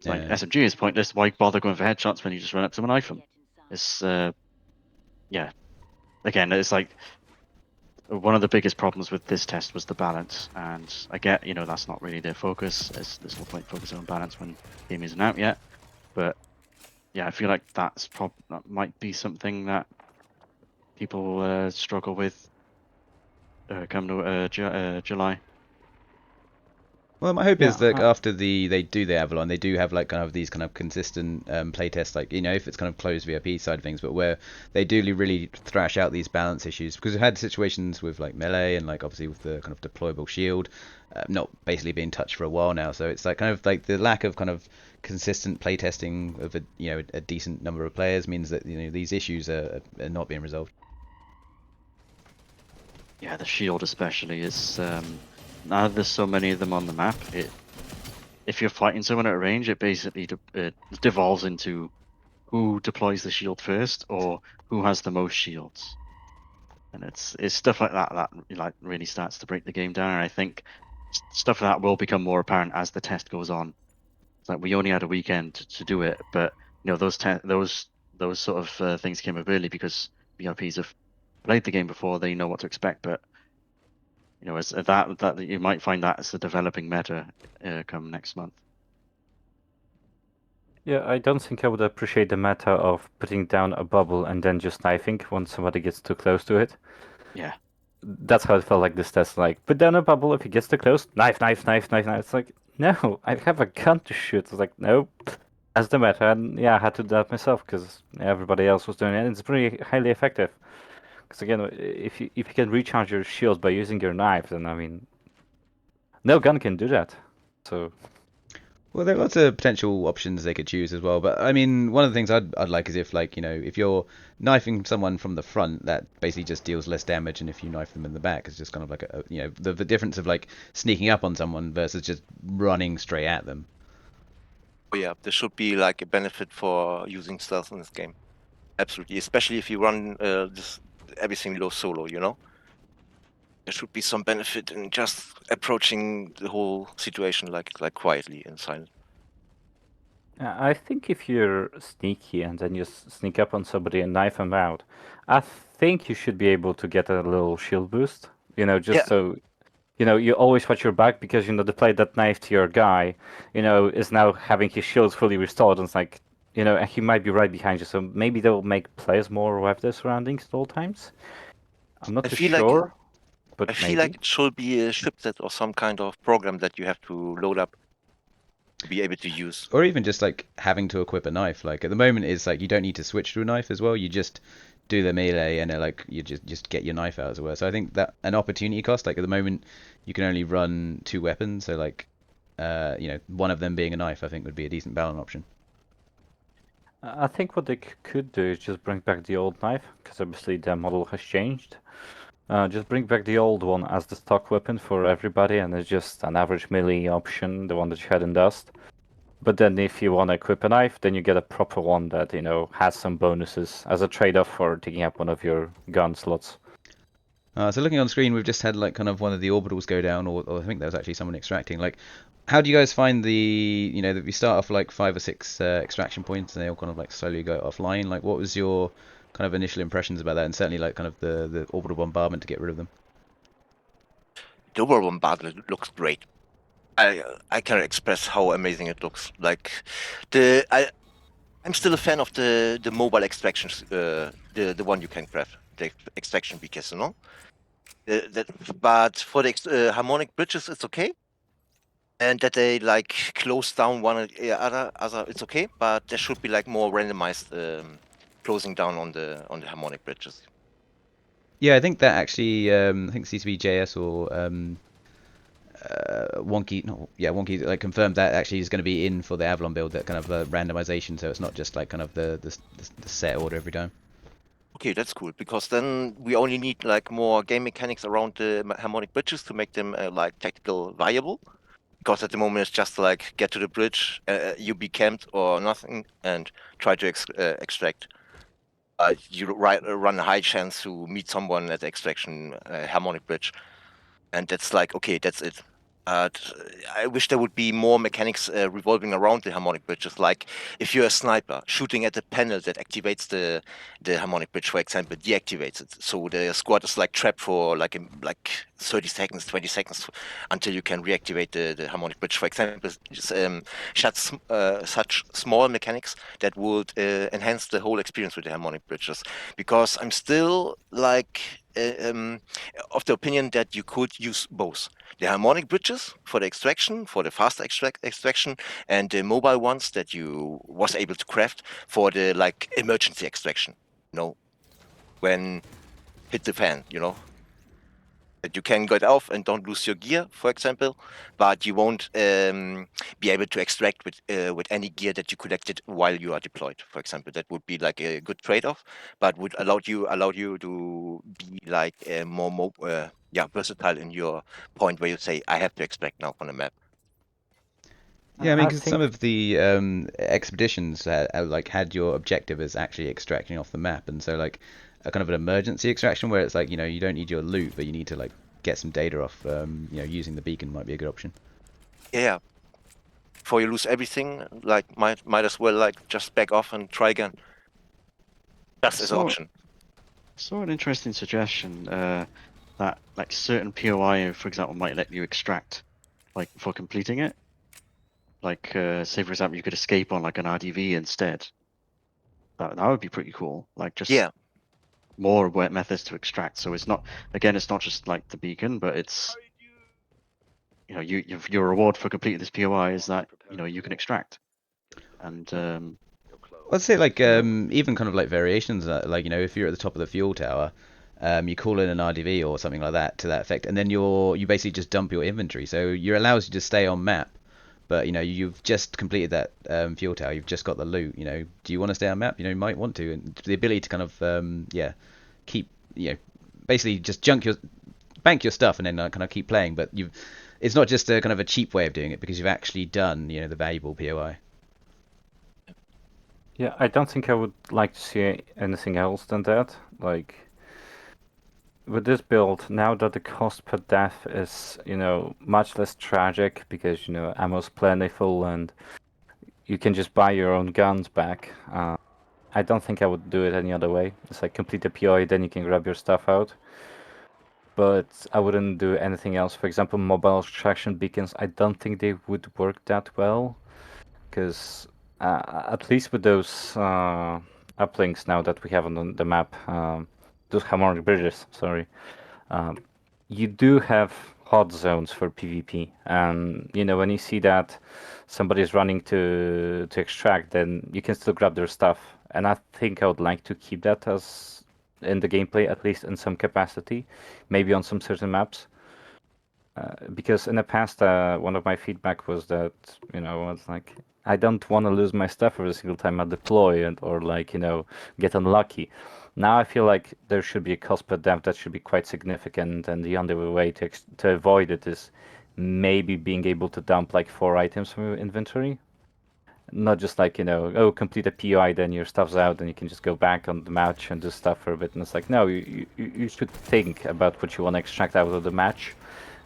S2: Like SMG is pointless. Why bother going for headshots when you just run up to them and knife them? It's yeah. Again, it's like one of the biggest problems with this test was the balance, and I get that's not really their focus. There's no point focusing on balance when the game isn't out yet. But yeah, I feel like that might be something that people struggle with come to July.
S1: Well, my hope is that after they do the Avalon, they do have like kind of these kind of consistent playtests, like if it's kind of closed VIP side of things, but where they do really thrash out these balance issues, because we've had situations with like melee and like obviously with the kind of deployable shield not basically being touched for a while now, so it's like kind of like the lack of kind of consistent playtesting of a decent number of players means that these issues are not being resolved.
S2: Yeah, the shield especially is. Now there's so many of them on the map, if you're fighting someone at range, it basically devolves into who deploys the shield first or who has the most shields, and it's stuff like that like really starts to break the game down. And I think stuff like that will become more apparent as the test goes on. It's like we only had a weekend to do it, but those sort of things came up early because VIPs have played the game before, they know what to expect, but. As that you might find that as a developing meta come next month.
S4: Yeah, I don't think I would appreciate the meta of putting down a bubble and then just knifing once somebody gets too close to it.
S2: Yeah.
S4: That's how it felt like this test. Like, put down a bubble, if he gets too close, knife. It's like, no, I have a gun to shoot. It's like, no. That's the meta, and yeah, I had to do that myself because everybody else was doing it, and it's pretty highly effective. Because again, if you can recharge your shield by using your knife, then I mean, no gun can do that. So
S1: Well, there are lots of potential options they could choose as well. But I mean, one of the things I'd like is if, like, if you're knifing someone from the front, that basically just deals less damage, and if you knife them in the back, it's just kind of like the difference of like sneaking up on someone versus just running straight at them.
S3: Oh yeah, there should be like a benefit for using stealth in this game. Absolutely, especially if you run everything low solo, There should be some benefit in just approaching the whole situation like quietly and silent.
S4: I think if you're sneaky and then you sneak up on somebody and knife them out, I think you should be able to get a little shield boost. Just
S3: Yeah.
S4: so you always watch your back, because the play that knife to your guy, is now having his shield fully restored, and it's like, and he might be right behind you. So maybe they'll make players more aware of their surroundings at all times. I'm not
S3: I
S4: too
S3: feel like-
S4: sure, but
S3: I feel
S4: maybe.
S3: like it should be a chipset or some kind of program that you have to load up to be able to use.
S1: Or even just like having to equip a knife. Like at the moment, it's like you don't need to switch to a knife as well. You just do the melee and like you just get your knife out as well. So I think that an opportunity cost. Like at the moment, you can only run 2 weapons. So like, one of them being a knife, I think would be a decent balance option.
S4: I think what they could do is just bring back the old knife, because obviously the model has changed. Just bring back the old one as the stock weapon for everybody, and it's just an average melee option, the one that you had in Dust. But then if you want to equip a knife, then you get a proper one that, has some bonuses as a trade-off for taking up one of your gun slots.
S1: So looking on screen, we've just had like kind of one of the orbitals go down, or I think there was actually someone extracting. Like, how do you guys find that we start off like 5 or 6 extraction points and they all kind of like slowly go offline? Like, what was your kind of initial impressions about that, and certainly like kind of the orbital bombardment to get rid of them?
S3: The overall bombardment looks great. I cannot express how amazing it looks. Like I'm still a fan of the mobile extractions, the one you can craft, the extraction beacons, but for the harmonic bridges, it's okay. And that they like close down one or the other, it's okay. But there should be like more randomized closing down on the harmonic bridges.
S1: Yeah, I think that actually, I think CCBJS or Wonky like confirmed that actually is going to be in for the Avalon build, that kind of randomization, so it's not just like kind of the set order every time.
S3: Okay, that's cool, because then we only need like more game mechanics around the harmonic bridges to make them like tactical viable. Because at the moment it's just like get to the bridge, you be camped or nothing, and try to extract. You run a high chance to meet someone at the extraction harmonic bridge, and that's like, okay, that's it. I wish there would be more mechanics revolving around the harmonic bridges. Like if you're a sniper shooting at the panel that activates the harmonic bridge, for example, deactivates it. So the squad is like trapped for like 30 seconds, 20 seconds until you can reactivate the harmonic bridge. For example, just such small mechanics that would enhance the whole experience with the harmonic bridges. Because I'm still like of the opinion that you could use both the harmonic bridges for the extraction, for the faster extraction, and the mobile ones that you was able to craft for the like emergency extraction. When hit the fan, that you can get off and don't lose your gear, for example, but you won't be able to extract with any gear that you collected while you are deployed, for example. That would be like a good trade-off, but would allow you to be like more versatile in your point where you say, I have to extract now on the map.
S1: Yeah, I mean, because
S4: think
S1: some of the expeditions had your objective as actually extracting off the map, and so like a kind of an emergency extraction where it's like you don't need your loot, but you need to like get some data off. Using the beacon might be a good option.
S3: Yeah. Before you lose everything, like might as well like just back off and try again. Just as an option.
S2: Saw an interesting suggestion that like certain POI, for example, might let you extract like for completing it. Like say for example, you could escape on like an RDV instead. That would be pretty cool. Like just more methods to extract. So it's not just like the beacon, but it's your reward for completing this POI is that you can extract. And
S1: I'd say like even kind of like variations, like if you're at the top of the fuel tower, you call in an RDV or something like that to that effect, and then you basically just dump your inventory, so you're allowed to just stay on map But you've just completed that fuel tower. You've just got the loot. Do you want to stay on map? You might want to. And the ability to kind of keep basically just bank your stuff and then kind of keep playing. But it's not just a kind of a cheap way of doing it because you've actually done the valuable POI.
S4: Yeah, I don't think I would like to see anything else than that. Like, with this build, now that the cost per death is, much less tragic because, ammo's plentiful and you can just buy your own guns back. I don't think I would do it any other way. It's like complete the POI, then you can grab your stuff out. But I wouldn't do anything else. For example, mobile extraction beacons, I don't think they would work that well. Because at least with those uplinks now that we have on the map, those harmonic bridges, sorry, you do have hot zones for PvP. And, when you see that somebody is running to extract, then you can still grab their stuff. And I think I would like to keep that as in the gameplay, at least in some capacity, maybe on some certain maps. Because in the past, one of my feedback was that, it's like, I don't want to lose my stuff every single time I deploy or get unlucky. Now I feel like there should be a cost per dev that should be quite significant, and the only way to avoid it is maybe being able to dump like 4 items from your inventory. Not just like, complete a POI, then your stuff's out, and you can just go back on the match and do stuff for a bit. And it's like, no, you should think about what you want to extract out of the match.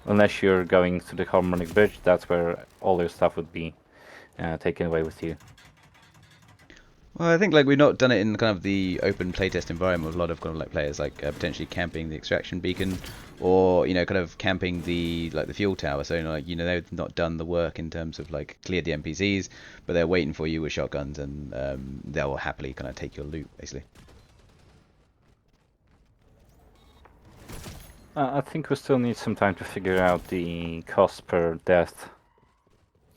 S4: Unless you're going to the harmonic bridge, that's where all your stuff would be taken away with you.
S1: Well, I think we've not done it in kind of the open playtest environment with a lot of kind of players potentially camping the extraction beacon, or kind of camping the fuel tower. So they've not done the work in terms of cleared the NPCs, but they're waiting for you with shotguns, and they'll happily kind of take your loot basically.
S4: I think we still need some time to figure out the cost per death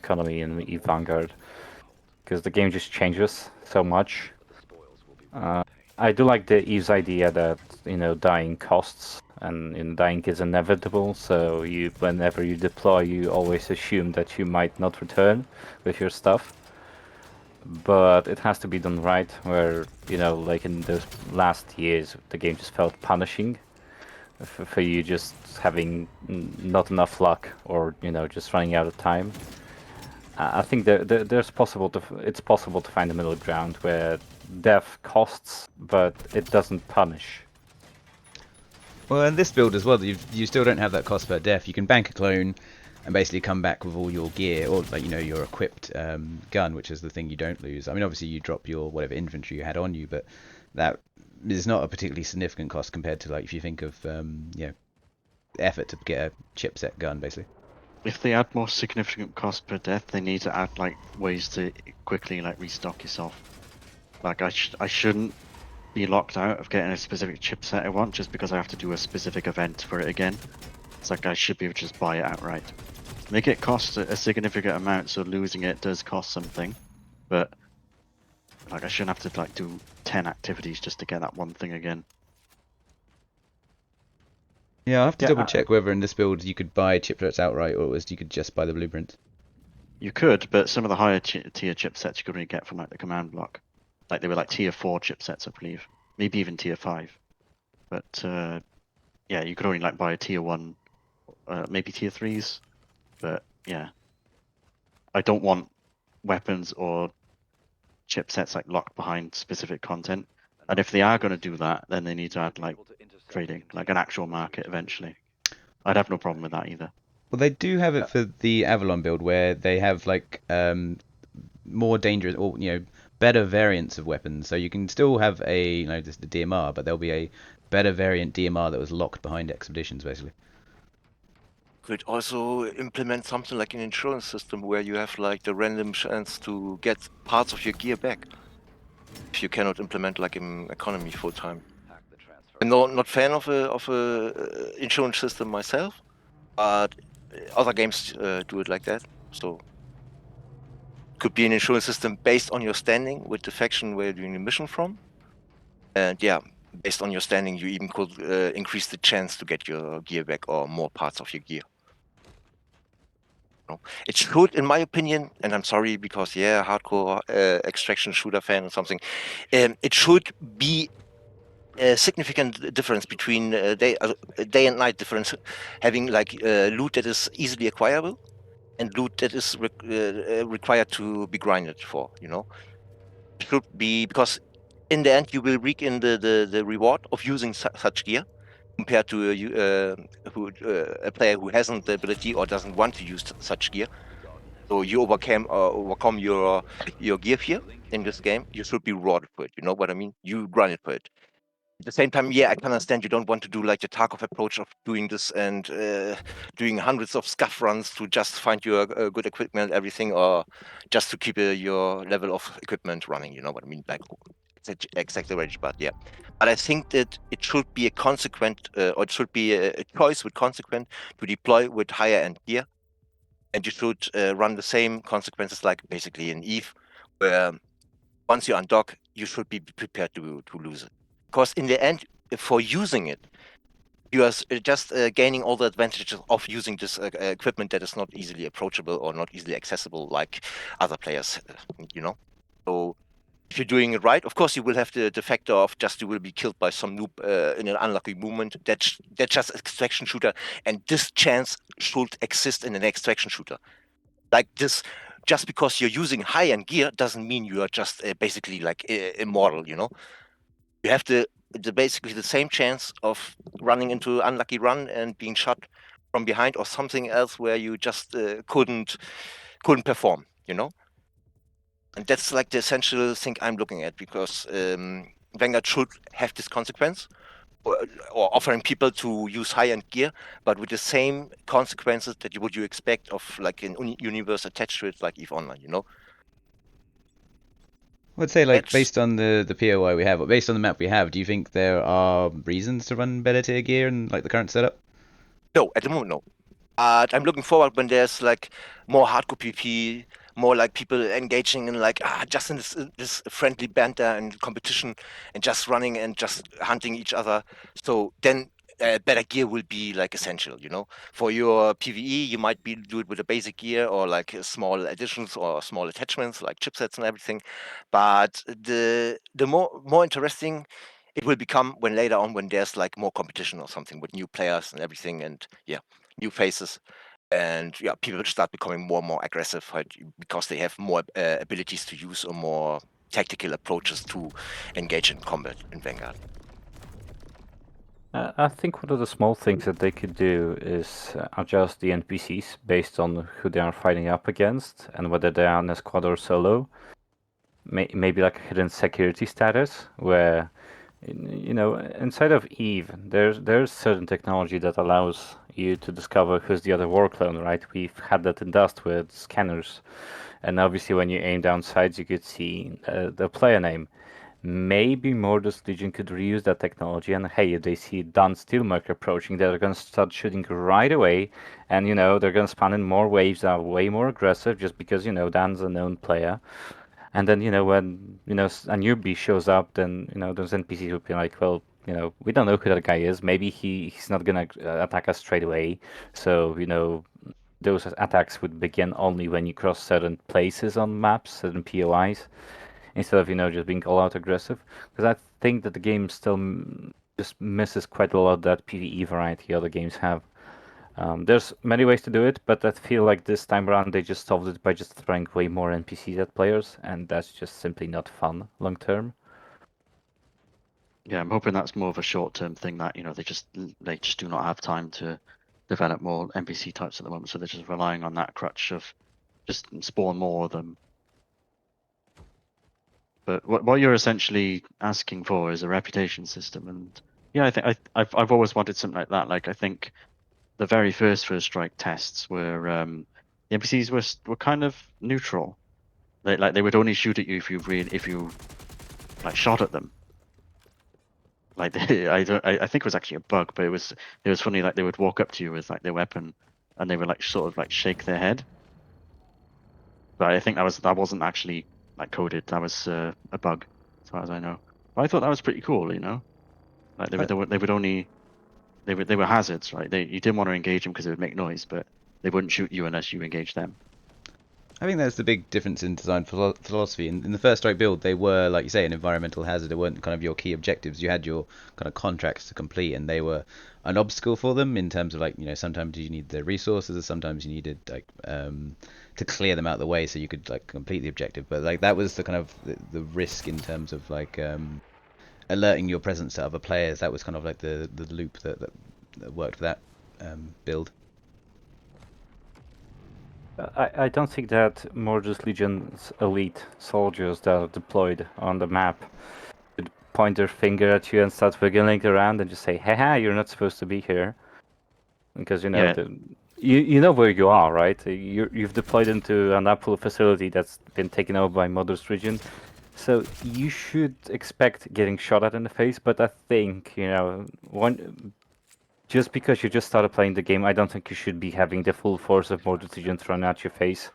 S4: economy in Ep Vanguard, because the game just changes so much. I do like the Eve's idea that dying costs, and dying is inevitable. So whenever you deploy, you always assume that you might not return with your stuff. But it has to be done right. Where like in those last years, the game just felt punishing for you just having not enough luck or just running out of time. I think it's possible to find a middle ground where death costs, but it doesn't punish.
S1: Well, in this build as well, you still don't have that cost per death. You can bank a clone and basically come back with all your gear, or your equipped gun, which is the thing you don't lose. I mean, obviously you drop your whatever inventory you had on you, but that is not a particularly significant cost compared to if you think of effort to get a chipset gun basically.
S2: If they add more significant cost per death, they need to add ways to quickly restock yourself. I shouldn't be locked out of getting a specific chipset I want just because I have to do a specific event for it again. It's I should be able to just buy it outright. Make it cost a significant amount, so losing it does cost something, but I shouldn't have to do 10 activities just to get that one thing again.
S1: Yeah, I'll have to double check whether in this build you could buy chipsets outright, or you could just buy the blueprint.
S2: You could, but some of the higher tier chipsets you could only get from the command block. They were tier 4 chipsets, I believe. Maybe even tier 5. But yeah, you could only buy a tier 1, maybe tier 3s. But yeah, I don't want weapons or chipsets locked behind specific content. And if they are going to do that, then they need to add trading, an actual market eventually. I'd have no problem with that either.
S1: Well, they do have it for the Avalon build, where they have more dangerous or better variants of weapons. So you can still have a just the DMR, but there'll be a better variant DMR that was locked behind expeditions basically.
S3: Could also implement something like an insurance system where you have the random chance to get parts of your gear back. If you cannot implement an economy full time. I'm not fan of a insurance system myself, but other games do it like that. So could be an insurance system based on your standing with the faction where you're doing the mission from, and yeah, based on your standing, you even could increase the chance to get your gear back or more parts of your gear. It should, in my opinion, and I'm sorry because hardcore extraction shooter fan or something. It should be a significant difference between day and night difference, having like loot that is easily acquirable and loot that is required to be grinded for. It should be, because in the end you will reap in the reward of using such gear compared to a player who hasn't the ability or doesn't want to use such gear. So you overcome your gear fear in this game. You should be rewarded for it. You know what I mean? You grinded for it. At the same time, I can understand you don't want to do like the Tarkov approach of doing this and doing hundreds of scuff runs to just find your good equipment, everything, or just to keep your level of equipment running. You know what I mean? Like, it's exaggeration, but yeah. But I think that it should be a consequent, or it should be a choice with consequent to deploy with higher end gear, and you should run the same consequences like basically in Eve, where once you undock, you should be prepared to lose it. Because in the end, for using it, you are just gaining all the advantages of using this equipment that is not easily approachable or not easily accessible like other players, So if you're doing it right, of course you will have the factor of just you will be killed by some noob in an unlucky movement. That's just extraction shooter, and this chance should exist in an extraction shooter. Like this, just because you're using high-end gear doesn't mean you are just basically like immortal. You have basically the same chance of running into unlucky run and being shot from behind or something else where you just couldn't perform. And that's like the essential thing I'm looking at, because Vanguard should have this consequence, or offering people to use high-end gear, but with the same consequences that you expect of like an universe attached to it, like EVE Online.
S1: I'd say, like, based on the POI we have, or based on the map we have, do you think there are reasons to run better tier gear in like the current setup?
S3: No, at the moment, no. I'm looking forward when there's like more hardcore PvP, more like people engaging in like just in this friendly banter and competition, and just running and just hunting each other. So then better gear will be like essential. For your PvE, you might do it with a basic gear or like small additions or small attachments like chipsets and everything. But the more interesting it will become when later on, when there's like more competition or something with new players and everything, and new faces, and people start becoming more and more aggressive, right, because they have more abilities to use or more tactical approaches to engage in combat in Vanguard.
S4: I think one of the small things that they could do is adjust the NPCs based on who they are fighting up against and whether they are in a squad or solo. Maybe like a hidden security status where, inside of Eve, there's certain technology that allows you to discover who's the other war clone, right? We've had that in Dust with scanners, and obviously when you aim down sights, you could see the player name. Maybe Mordus Legion could reuse that technology, and hey, if they see Dan Steelmerc approaching, they're going to start shooting right away, and they're going to spawn in more waves that are way more aggressive just because Dan's a known player. And then, when, a newbie shows up, then, those NPCs would be like, well, we don't know who that guy is. Maybe he's not going to attack us straight away. So, those attacks would begin only when you cross certain places on maps, certain POIs, instead of, just being all out aggressive. Because I think that the game still just misses quite a lot of that PvE variety other games have. There's many ways to do it, but I feel like this time around they just solved it by just throwing way more NPCs at players, and that's just simply not fun long term.
S2: Yeah, I'm hoping that's more of a short-term thing that they just do not have time to develop more NPC types at the moment, so they're just relying on that crutch of just spawn more of them. But what you're essentially asking for is a reputation system, and I think I've always wanted something like that. Like I think the very first strike tests were the NPCs were kind of neutral. They would only shoot at you if you like shot at them. Like I think it was actually a bug, but it was funny. Like they would walk up to you with like their weapon, and they would like sort of like shake their head. But I think that wasn't actually like coded. That was a bug, as far as I know. But I thought that was pretty cool. Like they were hazards, right? You didn't want to engage them because it would make noise, but they wouldn't shoot you unless you engage them.
S1: I think that's the big difference in design philosophy. In the First Strike build, they were, like you say, an environmental hazard. They weren't kind of your key objectives. You had your kind of contracts to complete, and they were an obstacle for them in terms of like, sometimes you need the resources, sometimes you needed like to clear them out of the way so you could like complete the objective. But like that was the kind of the risk in terms of like alerting your presence to other players. That was kind of like the loop that worked for that build.
S4: I don't think that Mordus Legion's elite soldiers that are deployed on the map would point their finger at you and start wiggling around and just say, haha, you're not supposed to be here. Because, you know,
S2: Yeah.
S4: you know where you are, right? You've deployed into an Apple facility that's been taken over by Mordus Legion. So you should expect getting shot at in the face, but I think, just because you just started playing the game, I don't think you should be having the full force of Mordus Legion thrown at your face.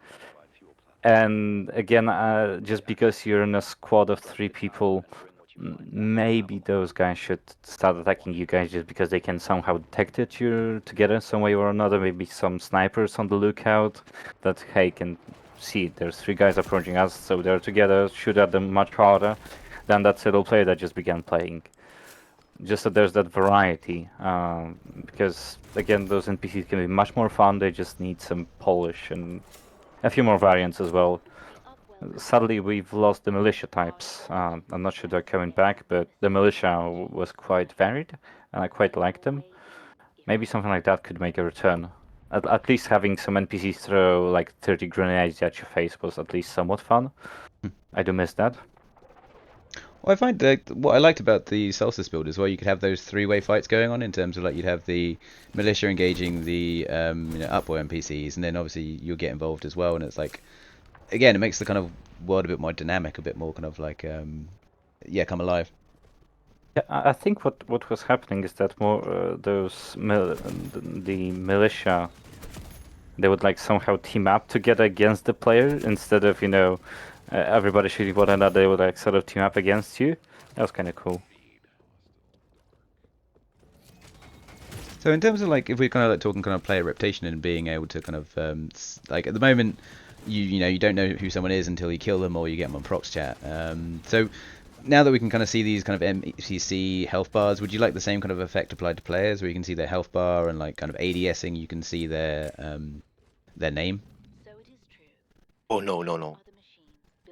S4: And again, just because you're in a squad of 3 people, maybe those guys should start attacking you guys just because they can somehow detect that you're together some way or another. Maybe some snipers on the lookout that, hey, can see there's 3 guys approaching us, so they're together, shoot at them much harder than that single player that just began playing. Just so there's that variety, because again, those NPCs can be much more fun. They just need some polish and a few more variants as well. Sadly, we've lost the militia types. I'm not sure they're coming back, but the militia was quite varied, and I quite liked them. Maybe something like that could make a return. At least having some NPCs throw like 30 grenades at your face was at least somewhat fun. I do miss that.
S1: Well, I find that what I liked about the Solstice build as well, you could have those 3-way fights going on in terms of like you'd have the militia engaging the upboy NPCs, and then obviously you'll get involved as well, and it's like, again, it makes the kind of world a bit more dynamic, a bit more kind of like come alive.
S4: Yeah, I think what was happening is that more the militia, they would like somehow team up together against the player instead of everybody shooting one another. They would like sort of team up against you. That was kind of cool.
S1: So in terms of like, if we're kind of like talking kind of player reputation and being able to kind of like at the moment, you don't know who someone is until you kill them or you get them on prox chat. So now that we can kind of see these kind of MCC health bars, would you like the same kind of effect applied to players where you can see their health bar and like kind of ADSing, you can see their name?
S3: Oh no.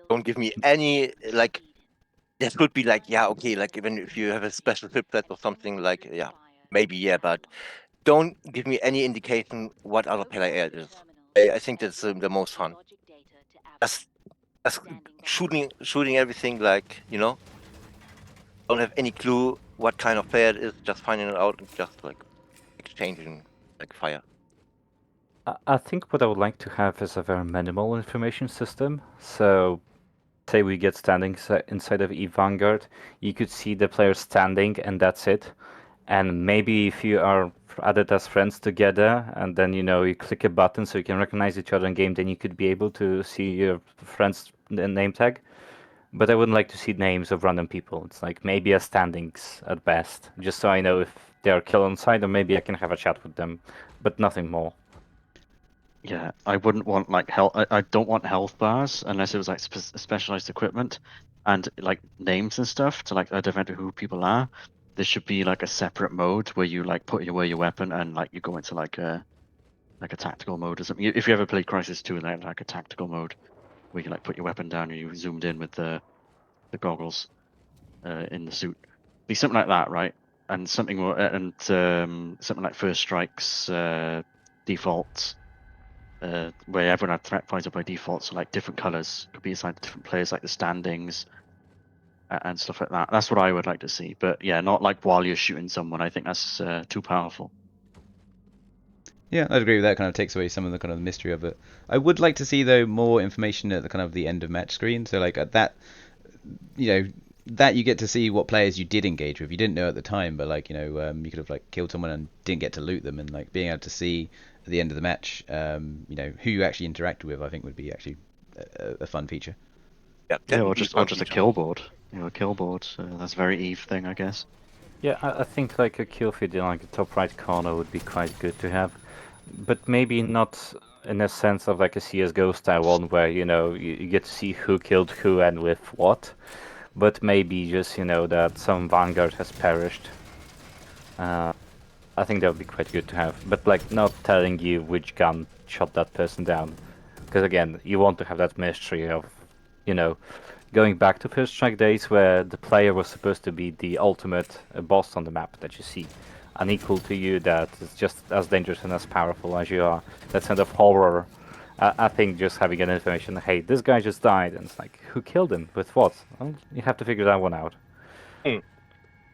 S3: Don't give me any like. There could be like, yeah, okay, like even if you have a special chipset or something, like, yeah, maybe, yeah, but don't give me any indication what other player it is. I think that's the most fun. Just shooting everything, like, don't have any clue what kind of player it is, just finding it out and just like exchanging like fire.
S4: I think what I would like to have is a very minimal information system. So, say we get standing inside of Vanguard, you could see the player standing and that's it. And maybe if you are added as friends together and then you click a button so you can recognize each other in game, then you could be able to see your friend's name tag. But I wouldn't like to see names of random people. It's like maybe a standings at best, just so I know if they are killed on site, or maybe I can have a chat with them, but nothing more.
S2: Yeah, I wouldn't want like health. I don't want health bars unless it was like specialized equipment and like names and stuff to like identify who people are. There should be like a separate mode where you like put away your weapon and like you go into like a tactical mode or something. If you ever played Crisis 2, like a tactical mode where you like put your weapon down and you zoomed in with the goggles in the suit. Be something like that, right? And something more something like First Strike's defaults. Where everyone had threat finder by default, so like different colors could be assigned to different players, like the standings and stuff like that. That's what I would like to see, but yeah, not like while you're shooting someone. I think that's too powerful.
S1: Yeah, I'd agree with that. Kind of takes away some of the kind of mystery of it. I would like to see though more information at the kind of the end of match screen. So like at that, that you get to see what players you did engage with. You didn't know at the time, but like you could have like killed someone and didn't get to loot them, and like being able to see at the end of the match, who you actually interacted with, I think would be actually a fun feature.
S2: Yeah, or just a kill board. A kill board. That's a very Eve thing, I guess.
S4: Yeah, I think like a kill feed in like the top right corner would be quite good to have. but maybe not in a sense of like a CS:GO style one where you get to see who killed who and with what, but maybe just that some Vanguard has perished. I think that would be quite good to have, but like not telling you which gun shot that person down, because again, you want to have that mystery of, going back to First Strike days where the player was supposed to be the ultimate boss on the map that you see, unequal to you, that is just as dangerous and as powerful as you are. That kind of horror. I think just having an information, hey, this guy just died, and it's like, who killed him? With what? Well, you have to figure that one out.
S2: Yeah,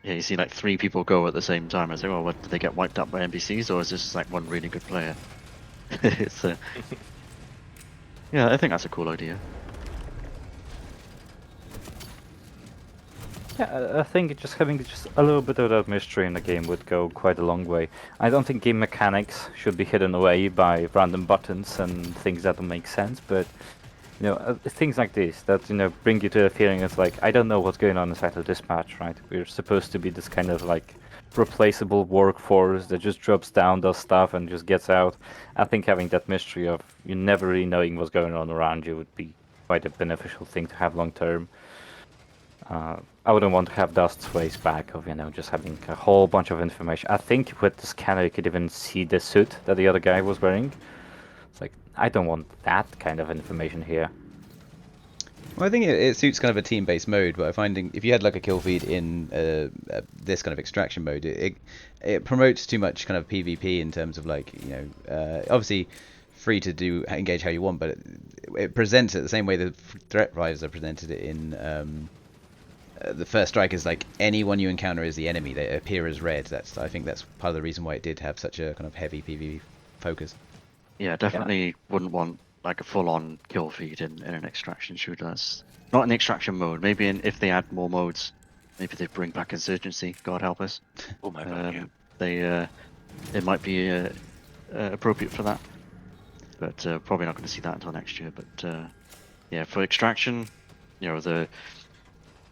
S2: you see like 3 people go at the same time. I say, well, what, did they get wiped out by NPCs, or is this just like one really good player? It's yeah, I think that's a cool idea.
S4: Yeah, I think just having just a little bit of that mystery in the game would go quite a long way. I don't think game mechanics should be hidden away by random buttons and things that don't make sense, but things like this that bring you to the feeling it's like, I don't know what's going on inside of this match, right? We're supposed to be this kind of like replaceable workforce that just drops down, does stuff, and just gets out. I think having that mystery of you never really knowing what's going on around you would be quite a beneficial thing to have long term. I wouldn't want to have Dust's ways back of just having a whole bunch of information. I think with the scanner you could even see the suit that the other guy was wearing. It's like, I don't want that kind of information here.
S1: Well, I think it suits kind of a team-based mode, but I'm finding if you had like a kill feed in this kind of extraction mode, it promotes too much kind of PvP in terms of like obviously free to engage how you want, but it presents it the same way the threat visor presented it in the First Strike is like anyone you encounter is the enemy. They appear as red. I think that's part of the reason why it did have such a kind of heavy PvP focus.
S2: Yeah, definitely wouldn't want like a full-on kill feed in an extraction shooter. That's not in extraction mode. Maybe if they add more modes, maybe they bring back insurgency. God help us.
S3: Oh my god! Yeah.
S2: It might be appropriate for that, but probably not going to see that until next year. But yeah, for extraction, the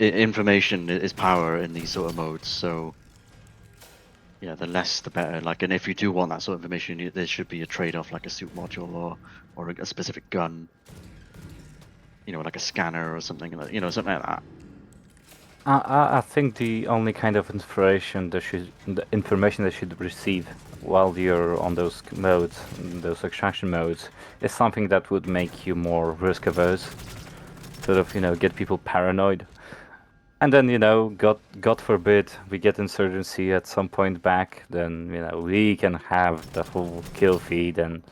S2: information is power in these sort of modes. So yeah, the less the better. Like, and if you do want that sort of information, there should be a trade-off, like a suit module or a specific gun. Like a scanner or something like something like that.
S4: I think the only kind of information that should receive while you're on those modes, those extraction modes, is something that would make you more risk averse. Sort of, get people paranoid. And then, God forbid, we get insurgency at some point back, then, we can have the whole kill feed, and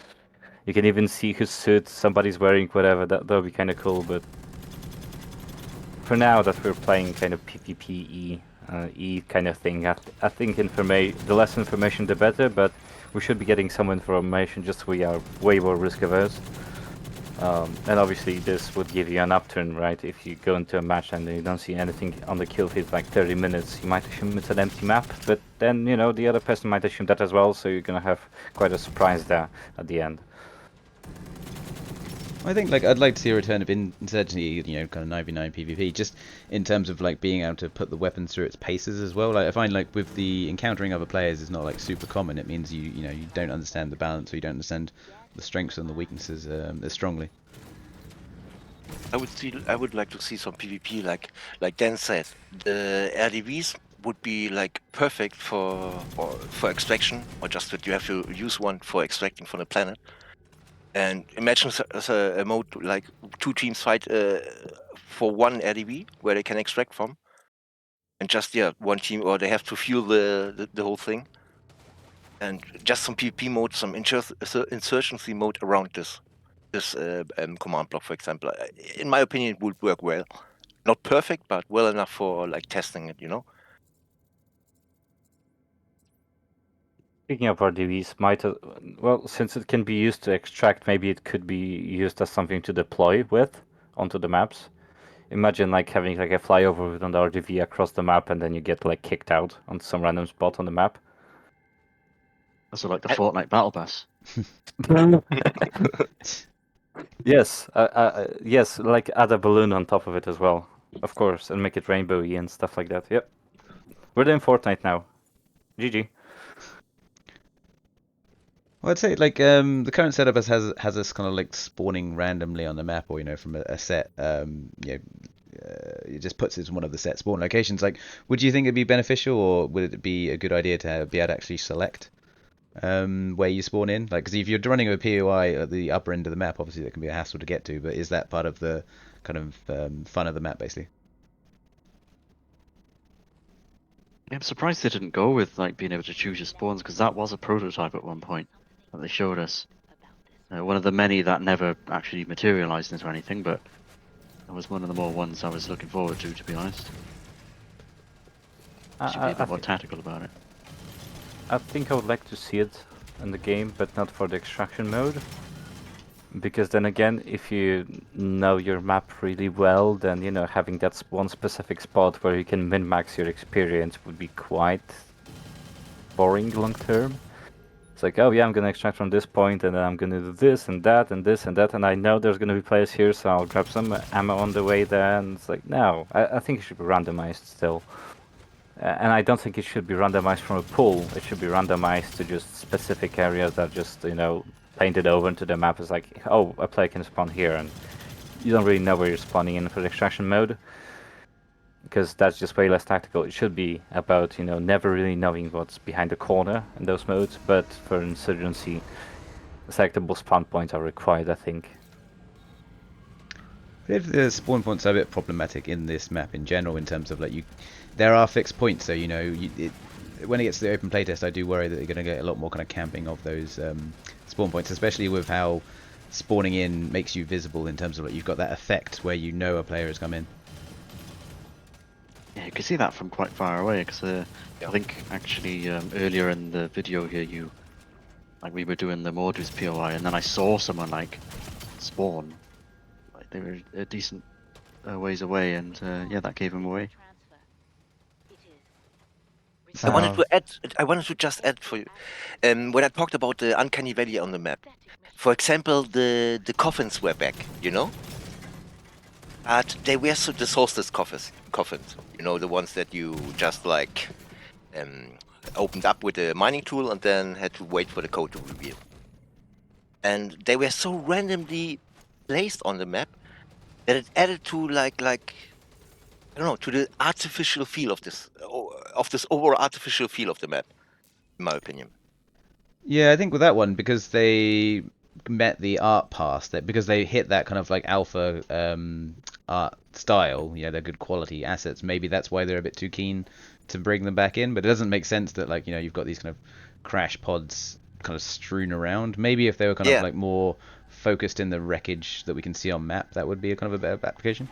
S4: you can even see whose suit somebody's wearing, whatever. That would be kind of cool, but for now that we're playing kind of PvPE kind of thing, I think the less information the better, but we should be getting some information just so we are way more risk averse. And obviously this would give you an upturn, right? If you go into a match and you don't see anything on the kill feed like 30 minutes, you might assume it's an empty map, but then, the other person might assume that as well, so you're gonna have quite a surprise there at the end.
S1: I think I'd like to see a return of insurgency, kind of 9v9 PvP, just in terms of like being able to put the weapons through its paces as well. Like I find like with the encountering other players is not like super common. It means you don't understand the balance, or you don't understand the strengths and the weaknesses as strongly.
S3: I would like to see some PvP, like Dan said. The RDVs would be like perfect for extraction, or just that you have to use one for extracting from the planet. And imagine a mode like 2 teams fight for one RDV where they can extract from, and just one team, or they have to fuel the whole thing. And just some PvP mode, some insurgency mode around this command block, for example. In my opinion, it would work well. Not perfect, but well enough for like testing it,
S4: Speaking of RDVs, since it can be used to extract, maybe it could be used as something to deploy with onto the maps. Imagine like having like a flyover with an RDV across the map, and then you get like kicked out on some random spot on the map.
S2: Also like the Fortnite Battle Pass.
S4: Yes, yes, like add a balloon on top of it as well, of course, and make it rainbowy and stuff like that. Yep. We're in Fortnite now. GG.
S1: Well, I'd say like the current setup has us kind of like spawning randomly on the map, or from a set. It just puts it in one of the set spawn locations. Like, would you think it'd be beneficial, or would it be a good idea to be able to actually select where you spawn in? Like, because if you're running a POI at the upper end of the map, obviously that can be a hassle to get to. But is that part of the kind of fun of the map, basically?
S2: I'm surprised they didn't go with like being able to choose your spawns, because that was a prototype at one point that they showed us. One of the many that never actually materialized into anything, but it was one of the more ones I was looking forward to be honest. Should be a bit more tactical about it.
S4: I think I would like to see it in the game, but not for the extraction mode. Because then again, if you know your map really well, then having that one specific spot where you can min-max your experience would be quite boring long term. It's like, oh yeah, I'm gonna extract from this point, and then I'm gonna do this and that and this and that, and I know there's gonna be players here, so I'll grab some ammo on the way there. And it's like, no, I think it should be randomized still. And I don't think it should be randomized from a pool. It should be randomized to just specific areas that just, painted over into the map. Is like, oh, a player can spawn here, and you don't really know where you're spawning in for the extraction mode, because that's just way less tactical. It should be about, never really knowing what's behind the corner in those modes, but for insurgency, selectable spawn points are required, I think.
S1: If the spawn points are a bit problematic in this map in general, in terms of like there are fixed points, so when it gets to the open playtest, I do worry that you're going to get a lot more kind of camping of those spawn points, especially with how spawning in makes you visible in terms of like you've got that effect where a player has come in.
S2: Yeah, you can see that from quite far away, because I think actually earlier in the video here, we were doing the Mordus POI, and then I saw someone like spawn. Like they were a decent ways away, and yeah, that gave him away.
S3: I wanted to just add for you, when I talked about the uncanny valley on the map. For example, the coffins were back, but they were the solstice coffins, the ones that you just like opened up with a mining tool and then had to wait for the code to reveal. And they were so randomly placed on the map that it added to I don't know, to the artificial feel of this overall artificial feel of the map, in my opinion.
S1: Yeah, I think with that one, because they met the art pass, because they hit that kind of like alpha art style, they're good quality assets. Maybe that's why they're a bit too keen to bring them back in. But it doesn't make sense that you've got these kind of crash pods kind of strewn around. Maybe if they were kind of like more focused in the wreckage that we can see on map, that would be a kind of a better application.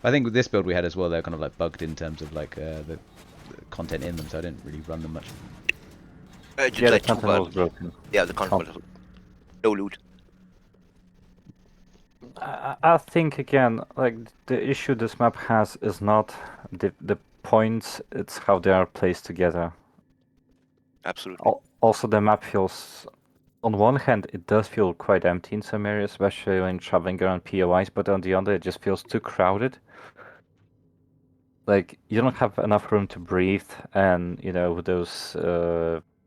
S1: I think with this build we had as well, they're kind of like bugged in terms of like the content in them, so I didn't really run them much.
S4: The content was broken.
S3: Yeah, the content was no loot.
S4: I think again, like the issue this map has is not the points; it's how they are placed together.
S3: Absolutely.
S4: Also, the map feels, on one hand, it does feel quite empty in some areas, especially when traveling around POIs, but on the other, it just feels too crowded. Like, you don't have enough room to breathe, and, those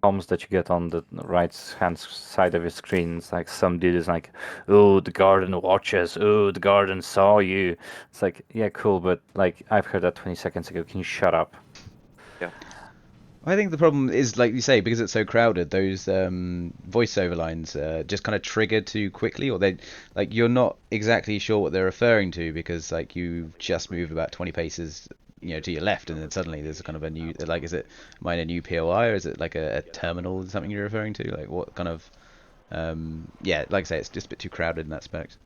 S4: comms that you get on the right-hand side of your screen, it's like some dude is like, oh, the garden watches, oh, the garden saw you. It's like, yeah, cool, but, like, I've heard that 20 seconds ago, can you shut up?
S3: Yeah.
S1: I think the problem is, like you say, because it's so crowded, those voiceover lines just kind of trigger too quickly, or you're not exactly sure what they're referring to, because like you just moved about 20 paces, to your left, and then suddenly there's a kind of a new, like, is it mine a new POI, or is it like a terminal or something you're referring to? Like what kind of, yeah, like I say, it's just a bit too crowded in that aspect.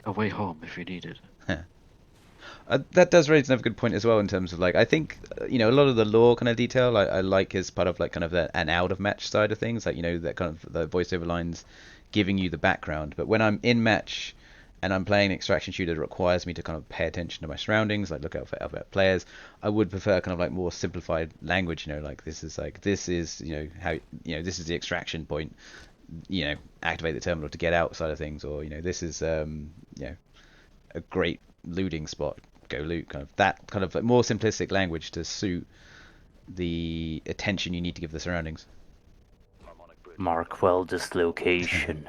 S2: A way home if you need it.
S1: That does raise another good point as well, in terms of like, I think a lot of the lore kind of detail I like as part of like kind of an out of match side of things, like that kind of the voiceover lines giving you the background. But when I'm in match and I'm playing an extraction shooter that requires me to kind of pay attention to my surroundings, like look out for other players, I would prefer kind of like more simplified language, like this is how this is the extraction point, activate the terminal to get outside of things, or this is a great looting spot, go loot, kind of that kind of like more simplistic language to suit the attention you need to give the surroundings.
S4: Mark well this location.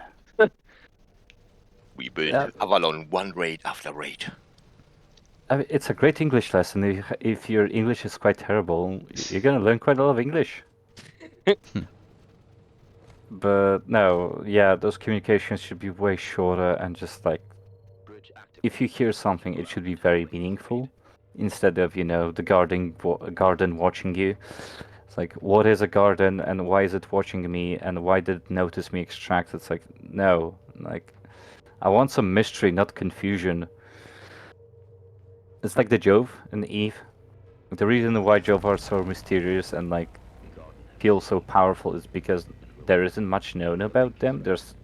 S3: We built Avalon one raid after raid.
S4: I mean, it's a great English lesson. If your English is quite terrible, you're gonna learn quite a lot of English. But no, yeah, those communications should be way shorter and just like, if you hear something, it should be very meaningful, instead of, you know, the garden watching you. It's like, what is a garden and why is it watching me and why did it notice me extract? It's like, no, like, I want some mystery, not confusion. It's like the Jove and Eve. The reason why Jove are so mysterious and like feel so powerful is because there isn't much known about them. There's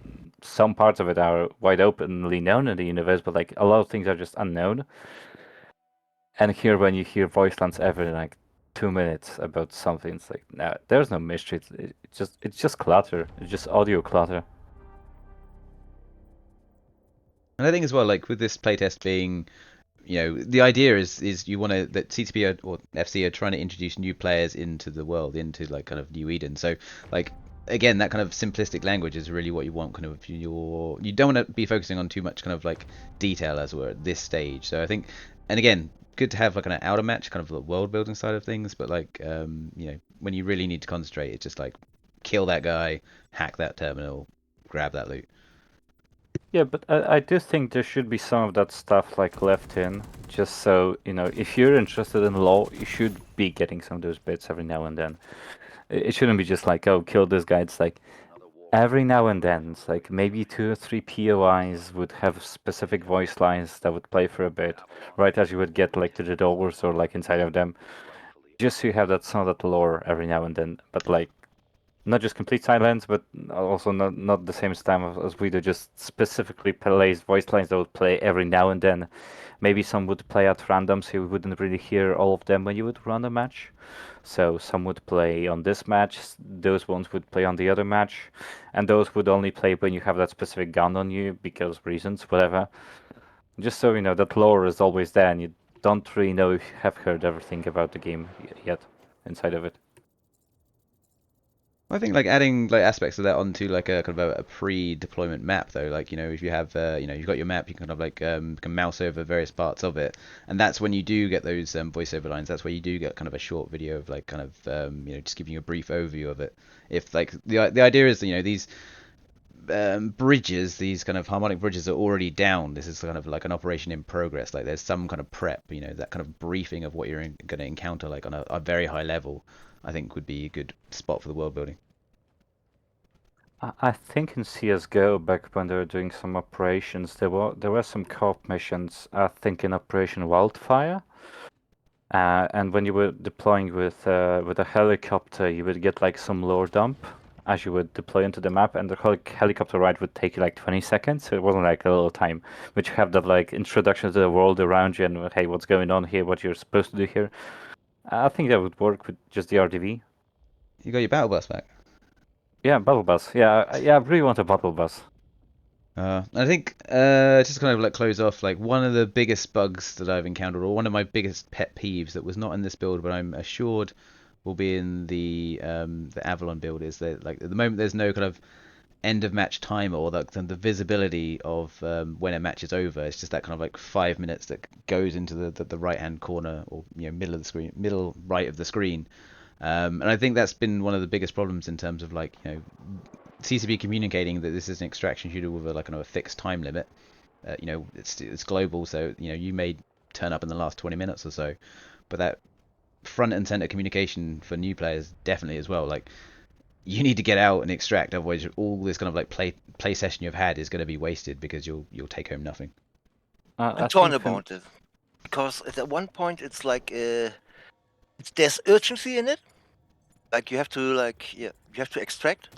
S4: some parts of it are wide openly known in the universe, but like a lot of things are just unknown. And here, when you hear voice lines every like 2 minutes about something, it's like, no, there's no mystery. It's just clutter. It's just audio clutter.
S1: And I think as well, like with this playtest being, you know, the idea is you want to that CTP or FC are trying to introduce new players into the world, into like kind of New Eden. So like again, that kind of simplistic language is really what you want. Kind of you don't want to be focusing on too much kind of like detail as we're at this stage. So I think, and again, good to have like an outer match, kind of the world building side of things. But like you know, when you really need to concentrate, it's just like kill that guy, hack that terminal, grab that loot.
S4: Yeah, but I do think there should be some of that stuff like left in, just so, you know, if you're interested in law, you should be getting some of those bits every now and then. It shouldn't be just like, oh, kill this guy. It's like every now and then, it's like maybe 2 or 3 POIs would have specific voice lines that would play for a bit, right as you would get like to the doors or like inside of them. Just so you have that some of that lore every now and then, but like not just complete silence, but also not the same time as we do, just specifically placed voice lines that would play every now and then. Maybe some would play at random, so you wouldn't really hear all of them when you would run a match. So some would play on this match, those ones would play on the other match, and those would only play when you have that specific gun on you, because reasons, whatever. Just so you know, that lore is always there, and you don't really know if you have heard everything about the game yet inside of it.
S1: I think like adding like aspects of that onto like a kind of a pre-deployment map though, like you know if you have you know you've got your map, you can kind of like can mouse over various parts of it, and that's when you do get those voiceover lines. That's where you do get kind of a short video of like kind of you know just giving you a brief overview of it. If like the idea is that, you know, these bridges, these kind of harmonic bridges are already down. This is kind of like an operation in progress. Like there's some kind of prep, you know, that kind of briefing of what you're going to encounter like on a very high level. I think would be a good spot for the world building.
S4: I think in CS:GO, back when they were doing some operations, there were some co-op missions. I think in Operation Wildfire, and when you were deploying with a helicopter, you would get like some lore dump as you would deploy into the map, and the helicopter ride would take you like 20 seconds. So it wasn't like a little time, but you have that like introduction to the world around you and hey, what's going on here, what you're supposed to do here. I think that would work with just the RDV.
S1: You got your battle bus back.
S4: Yeah, battle bus. Yeah, I really want a battle bus.
S1: I think just to kind of like close off, like one of the biggest bugs that I've encountered, or one of my biggest pet peeves that was not in this build, but I'm assured will be in the Avalon build, is that like at the moment there's no kind of end of match timer or the visibility of when a match is over. It's just that kind of like 5 minutes that goes into the right hand corner, or you know, middle of the screen, middle right of the screen. And I think that's been one of the biggest problems in terms of like, you know, CCP communicating that this is an extraction shooter with like a fixed time limit. You know, it's global, so you know you may turn up in the last 20 minutes or so, but that front and center communication for new players definitely as well. Like you need to get out and extract, otherwise all this kind of like play session you've had is going to be wasted because you'll take home nothing.
S3: I'm torn about it because at one point it's like there's urgency in it. Like you have to you have to extract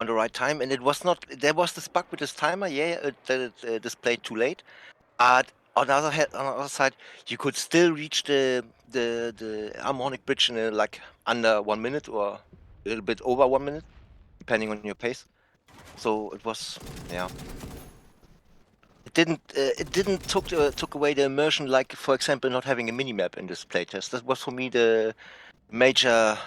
S3: on the right time, and it was not. There was this bug with this timer. Yeah, it displayed too late. But on the other side, you could still reach the harmonic bridge in like under 1 minute or a little bit over 1 minute, depending on your pace. So it was, yeah. It didn't took away the immersion, like for example not having a minimap in this playtest. That was for me the major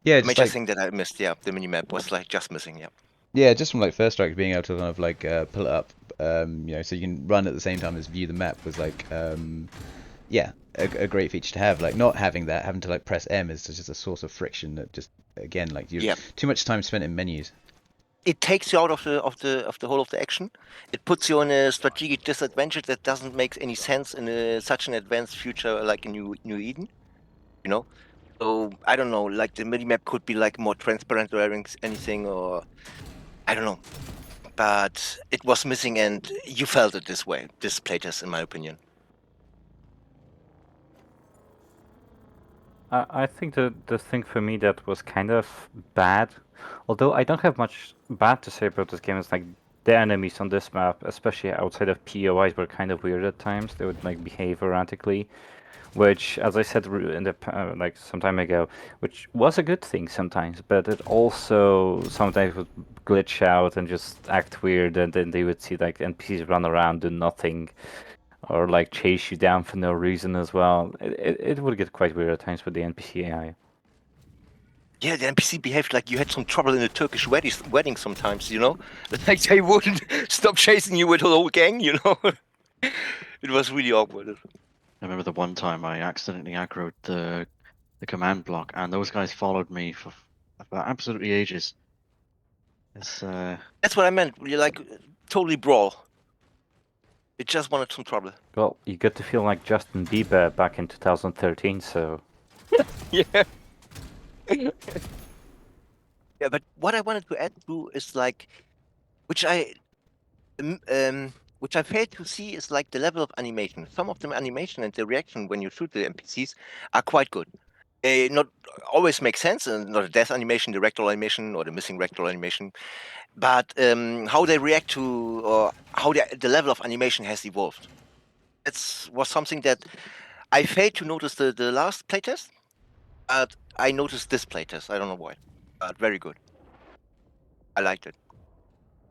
S1: Yeah, just
S3: major
S1: like
S3: thing that I missed. Yeah, the minimap was like just missing. Yeah.
S1: yeah, just from like First Strike being able to kind of like pull it up, so you can run at the same time as view the map was like yeah, a great feature to have. Like not having that, having to like press M is just a source of friction that just again like you
S3: Yeah.
S1: too much time spent in menus.
S3: It takes you out of the whole of the action. It puts you in a strategic disadvantage that doesn't make any sense in such an advanced future like in New Eden. You know. So I don't know. Like the minimap could be like more transparent or anything, or I don't know. But it was missing, and you felt it this way. This playtest, in my opinion.
S4: I think the thing for me that was kind of bad, although I don't have much bad to say about this game, is like the enemies on this map, especially outside of POIs, were kind of weird at times. They would like behave erratically, which, as I said in the like some time ago, which was a good thing sometimes, but it also sometimes would glitch out and just act weird, and then they would see like NPCs run around do nothing, or like chase you down for no reason as well. It would get quite weird at times with the NPC AI.
S3: Yeah, the NPC behaved like you had some trouble in a Turkish wedding sometimes, you know? Like they wouldn't stop chasing you with the whole gang, you know? It was really awkward.
S2: I remember the one time I accidentally aggroed the command block, and those guys followed me for absolutely ages. It's
S3: That's what I meant. You're like totally brawl. It just wanted some trouble.
S4: Well, you get to feel like Justin Bieber back in 2013, so
S3: Yeah. Yeah, but what I wanted to add to is like, which I failed to see is like the level of animation. Some of the animation and the reaction when you shoot the NPCs are quite good. They not always make sense, and not a death animation, the rectal animation, or the missing rectal animation, but how they react to, or how the level of animation has evolved. It was something that I failed to notice the last playtest, but I noticed this playtest. I don't know why, but very good. I liked it.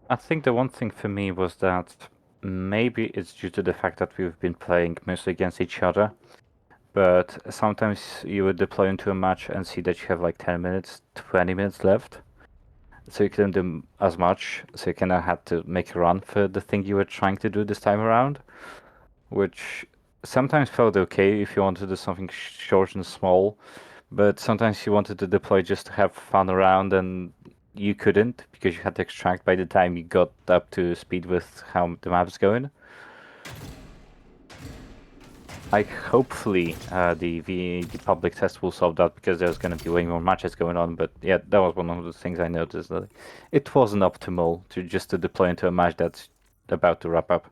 S4: I think the one thing for me was that maybe it's due to the fact that we've been playing mostly against each other, but sometimes you would deploy into a match and see that you have like 10 minutes, 20 minutes left, so you couldn't do as much, so you kind of had to make a run for the thing you were trying to do this time around, which sometimes felt okay if you wanted to do something short and small, but sometimes you wanted to deploy just to have fun around, and you couldn't because you had to extract by the time you got up to speed with how the map's going. Hopefully the public test will solve that, because there's going to be way more matches going on. But yeah, that was one of the things I noticed, that it wasn't optimal to deploy into a match that's about to wrap up.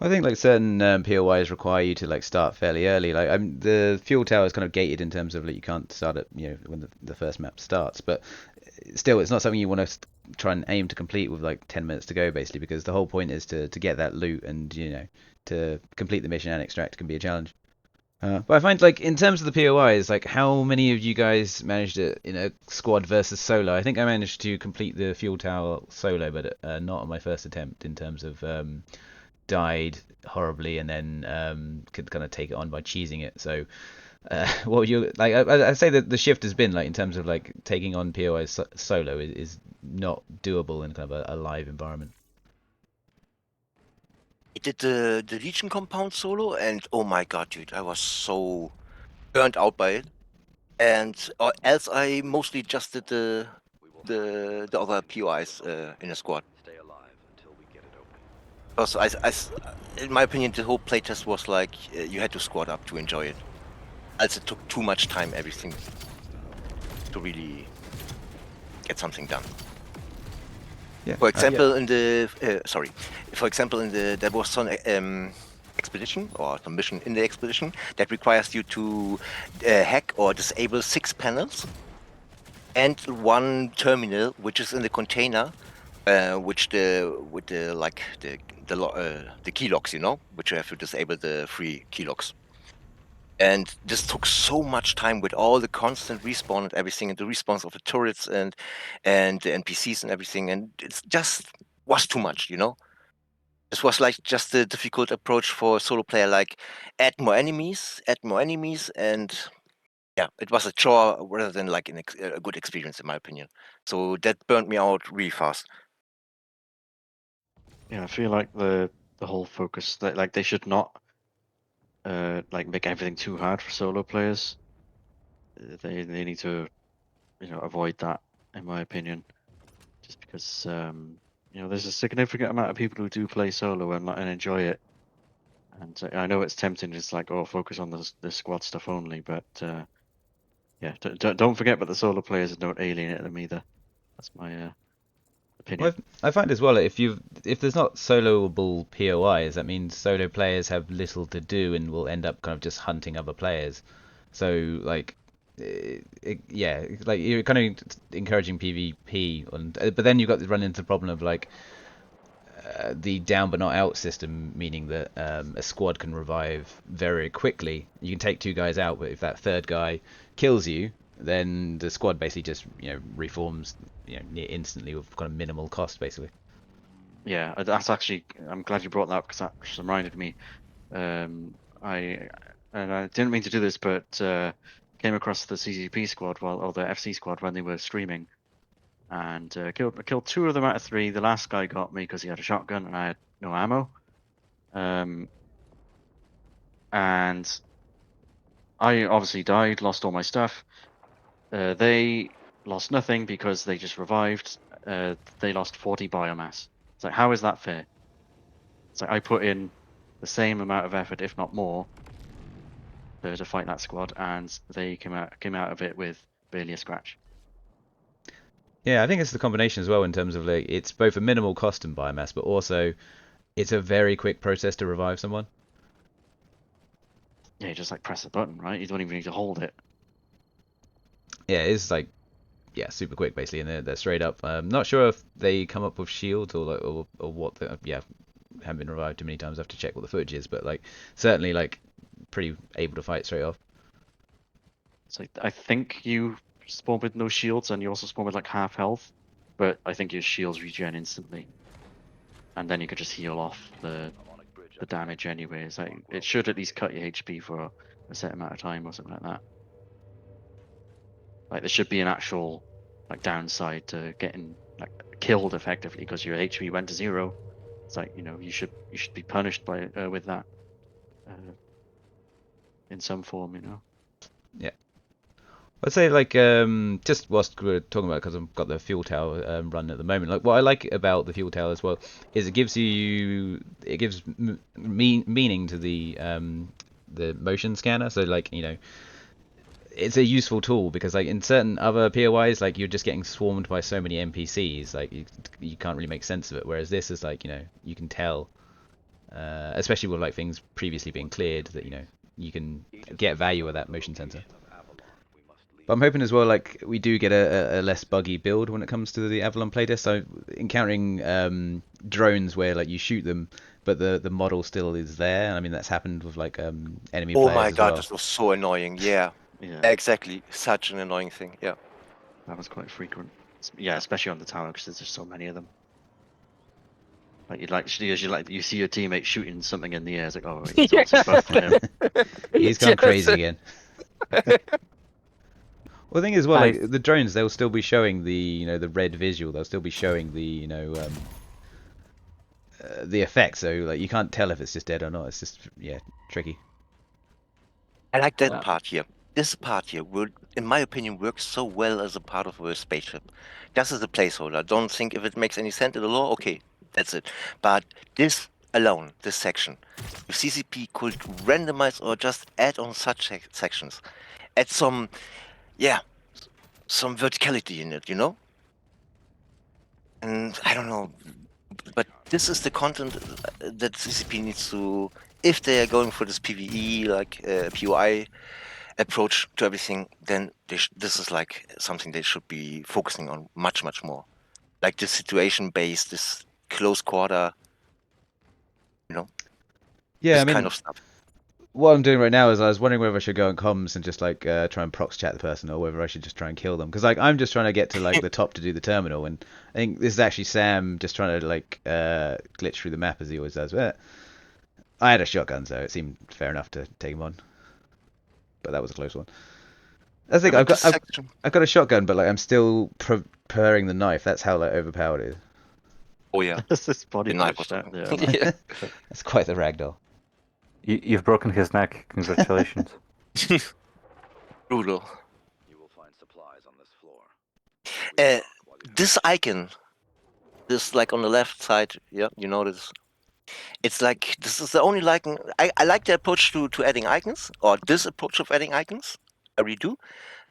S1: I think like certain POIs require you to like start fairly early. Like the fuel tower is kind of gated in terms of like you can't start it, when the first map starts. But still, it's not something you want to try and aim to complete with like 10 minutes to go, basically, because the whole point is to get that loot, and to complete the mission and extract can be a challenge. But I find like in terms of the POIs, like how many of you guys managed it in a squad versus solo? I think I managed to complete the fuel tower solo, but not on my first attempt in terms of died horribly and then could kind of take it on by cheesing it. So what would you like? I say that the shift has been like in terms of like taking on POIs solo is not doable in kind of a live environment.
S3: I did the Legion compound solo, and oh my god, dude, I was so burnt out by it. And or else I mostly just did the other POIs in a squad. Because in my opinion, the whole playtest was like you had to squad up to enjoy it. Else it took too much time, everything, to really get something done.
S1: Yeah.
S3: For example, in the there was some expedition or some mission in the expedition that requires you to hack or disable 6 panels and 1 terminal, which is in the container, with the key locks, which you have to disable the 3 key locks. And this took so much time with all the constant respawn and everything, and the respawns of the turrets and the NPCs and everything, and it just was too much, This was like just a difficult approach for a solo player, like add more enemies, and yeah, it was a chore rather than like a good experience in my opinion. So that burned me out really fast.
S2: Yeah, I feel like the whole focus that like they should not like make everything too hard for solo players. They need to avoid that, in my opinion, just because there's a significant amount of people who do play solo and enjoy it. And I know it's tempting, just like, oh, focus on the squad stuff only, but yeah, don't forget about the solo players and don't alienate them either. That's my opinion.
S1: Well, I find as well if there's not soloable POIs, that means solo players have little to do and will end up kind of just hunting other players. So like, yeah, like you're kind of encouraging PvP, but then you've got to run into the problem of like the down but not out system, meaning that a squad can revive very quickly. You can take two guys out, but if that third guy kills you, then the squad basically just reforms near instantly with kind of minimal cost basically.
S2: Yeah, that's actually. I'm glad you brought that up because that just reminded me. I didn't mean to do this, but came across the CCP squad or the FC squad when they were streaming, and killed 2 of them out of 3. The last guy got me because he had a shotgun and I had no ammo. And I obviously died, lost all my stuff. They lost nothing because they just revived. They lost 40 biomass. It's like, how is that fair? It's like I put in the same amount of effort, if not more, to fight that squad, and they came out of it with barely a scratch.
S1: Yeah, I think it's the combination as well in terms of like it's both a minimal cost in biomass, but also it's a very quick process to revive someone.
S2: Yeah, you just like press a button, right? You don't even need to hold it.
S1: Yeah, it's like super quick basically, and they're straight up. Not sure if they come up with shields or like or what. Haven't been revived too many times. I have to check what the footage is, but like certainly like pretty able to fight straight off.
S2: It's like I think you spawn with no shields, and you also spawn with like half health, but I think your shields regen instantly, and then you can just heal off the damage anyway. It's like it should at least cut your HP for a set amount of time or something like that. Like there should be an actual like downside to getting like killed effectively because your HP went to 0. It's like you should be punished by with that in some form.
S1: Yeah. I'd say like just whilst we're talking about it, because I've got the fuel tower run at the moment. Like what I like about the fuel tower as well is it gives meaning to the motion scanner. So like it's a useful tool because like in certain other POIs like you're just getting swarmed by so many NPCs, like you can't really make sense of it. Whereas this is like you can tell, especially with like things previously being cleared, that you can get value of that motion sensor. But I'm hoping as well, like we do get a less buggy build when it comes to the Avalon playtest. So encountering drones where like you shoot them, but the model still is there. I mean that's happened with like enemy
S3: Oh
S1: players
S3: my
S1: as
S3: god,
S1: well.
S3: this was so annoying. Yeah,
S2: Yeah,
S3: exactly. Such an annoying thing. Yeah.
S2: that was quite frequent. Yeah, especially on the tower because there's just so many of them. Like you see your teammate shooting something in the air. It's like, oh, it's obviously bugged on him.
S1: He's gone crazy again. Well, the thing is, well, like the drones, they'll still be showing the the red visual. They'll still be showing the the effect. So like you can't tell if it's just dead or not. It's just tricky.
S3: I like that part here. This part here would, in my opinion, work so well as a part of a spaceship. Just as a placeholder. Don't think if it makes any sense in the lore, okay, that's it. But this alone, this section, if CCP could randomize or just add on such sections, add some verticality in it, And I don't know, but this is the content that CCP needs to, if they are going for this PvE, like POI approach to everything, then this is like something they should be focusing on much, much more. Like this situation-based, this close quarter,
S1: Yeah,
S3: this
S1: I mean,
S3: kind of stuff.
S1: what I'm doing right now is I was wondering whether I should go on comms and just like try and prox chat the person, or whether I should just try and kill them. Because like I'm just trying to get to like the top to do the terminal, and I think this is actually Sam just trying to like glitch through the map as he always does. But I had a shotgun, so it seemed fair enough to take him on. But that was a close one. I think I've got a shotgun, but like I'm still preparing the knife. That's how like overpowered it is.
S3: Oh yeah,
S2: This body
S3: the knife
S2: push,
S3: was
S2: yeah.
S1: That's quite the ragdoll.
S4: You've broken his neck. Congratulations.
S3: Brutal.
S5: You will find supplies on this floor.
S3: This icon, this like on the left side, yeah, you notice. It's like this is the only icon. I like the approach to adding icons, or this approach of adding icons. I really do.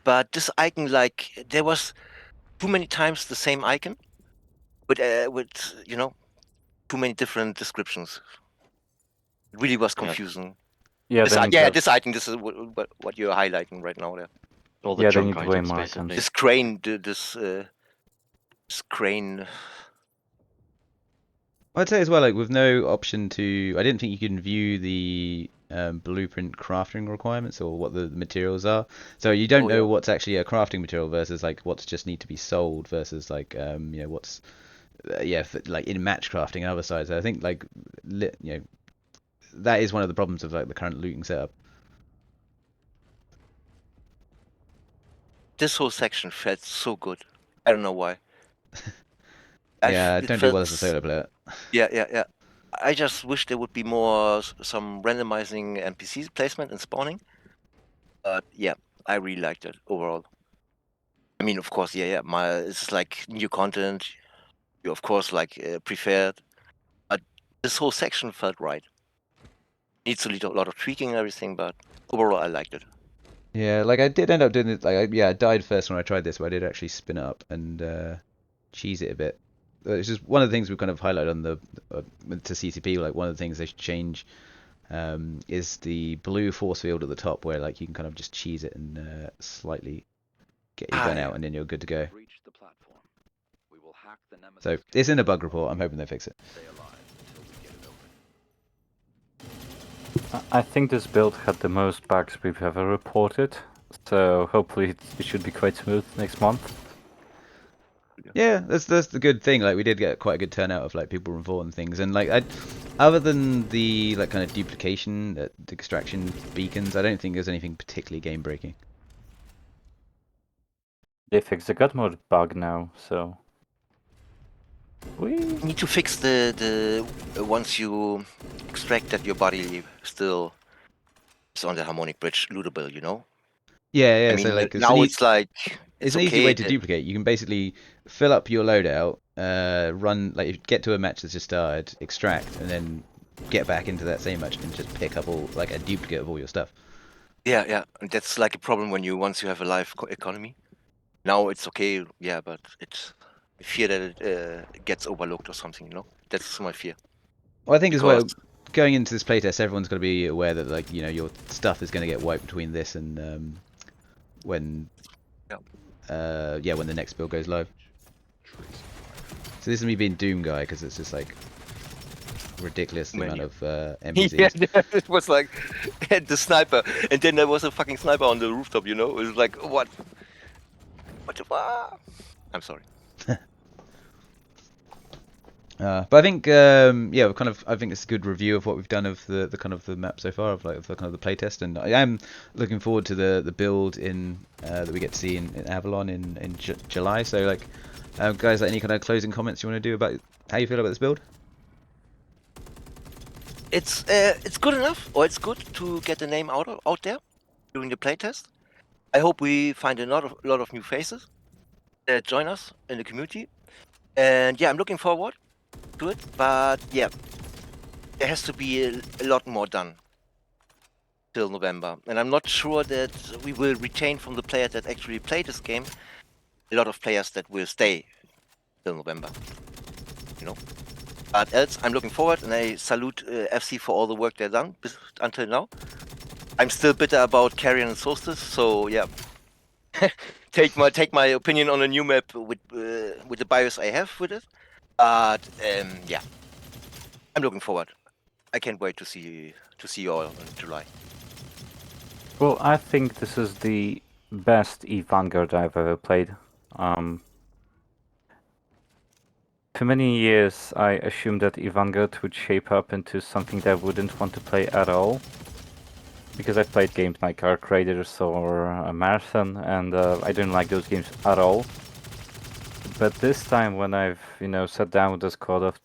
S3: But this icon, like there was too many times the same icon, with you know, too many different descriptions. It really was confusing.
S4: Yeah,
S3: This,
S4: then
S3: this icon, this is what you're highlighting right now there.
S2: All the
S4: Yeah, they
S2: junk
S4: need way
S2: items,
S4: more
S2: basically.
S4: items.
S3: This crane, this crane.
S1: I'd say as well, like with no option to, I didn't think you can view the blueprint crafting requirements or what the materials are. So you don't know what's actually a crafting material versus like what's just need to be sold versus like you know what's like in match crafting and other sides. So I think like you know that is one of the problems of like the current looting setup.
S3: This whole section felt so good. I don't know why.
S1: Yeah, I don't do well as a solo player.
S3: Yeah. I just wish there would be more some randomizing NPC placement and spawning. But yeah, I really liked it overall. I mean, of course, yeah. It's like new content. You of course like preferred, but this whole section felt right. Needs a lot of tweaking and everything, but overall I liked it.
S1: Yeah, like I did end up doing it. Like I died first when I tried this, but I did actually spin it up and cheese it a bit. It's just one of the things we kind of highlighted on the to CCP. Like one of the things they should change is the blue force field at the top, where like you can kind of just cheese it and slightly get your gun out, and then you're good to go.
S5: Reach the platform. We will hack the Nemesis.
S1: So it's in a bug report. I'm hoping they fix it.
S5: Stay alive until we get it open.
S4: I think this build had the most bugs we've ever reported, so hopefully it should be quite smooth next month.
S1: Yeah, that's the good thing. Like we did get quite a good turnout of like people reporting things, and like other than the like kind of duplication, the extraction beacons, I don't think there's anything particularly game breaking.
S4: They fixed the god mode bug now, so we
S3: need to fix the once you extract that your body still is on the harmonic bridge lootable, you know?
S1: Yeah.
S3: I mean,
S1: So like
S3: now it's like
S1: it's an easy way to duplicate. You can basically fill up your loadout, run like get to a match that's just started, extract, and then get back into that same match and just pick up all like a duplicate of all your stuff.
S3: Yeah. And that's like a problem when once you have a live economy. Now it's okay, yeah, but I fear that it gets overlooked or something, you know? That's my fear.
S1: Well, I think as well, going into this playtest, everyone's got to be aware that like you know your stuff is going to get wiped between this and when when the next build goes live. So this is me being Doom guy because it's just like ridiculous the amount of NPCs.
S3: Yeah, it was like the sniper, and then there was a fucking sniper on the rooftop, you know? It was like, what the fuck? I'm sorry.
S1: But I think I think it's a good review of what we've done of the kind of the map so far, of like the kind of the playtest, and I am looking forward to the build in that we get to see in Avalon in July. So like, guys, any kind of closing comments you want to do about how you feel about this build?
S3: It's good enough, or it's good to get the name out there during the playtest. I hope we find a lot of new faces that join us in the community, and yeah, I'm looking forward to it. But yeah, there has to be a lot more done till November, and I'm not sure that we will retain from the players that actually play this game a lot of players that will stay till November, you know. But else, I'm looking forward, and I salute FC for all the work they've done until now. I'm still bitter about Carrion and Solstice, so yeah. take my opinion on a new map with the bias I have with it. But yeah, I'm looking forward. I can't wait to see you all in July.
S4: Well, I think this is the best Vanguard I've ever played. For many years, I assumed that Vanguard would shape up into something that I wouldn't want to play at all. Because I played games like Arc Raiders or Marathon, and I didn't like those games at all. But this time, when I've sat down with the squad of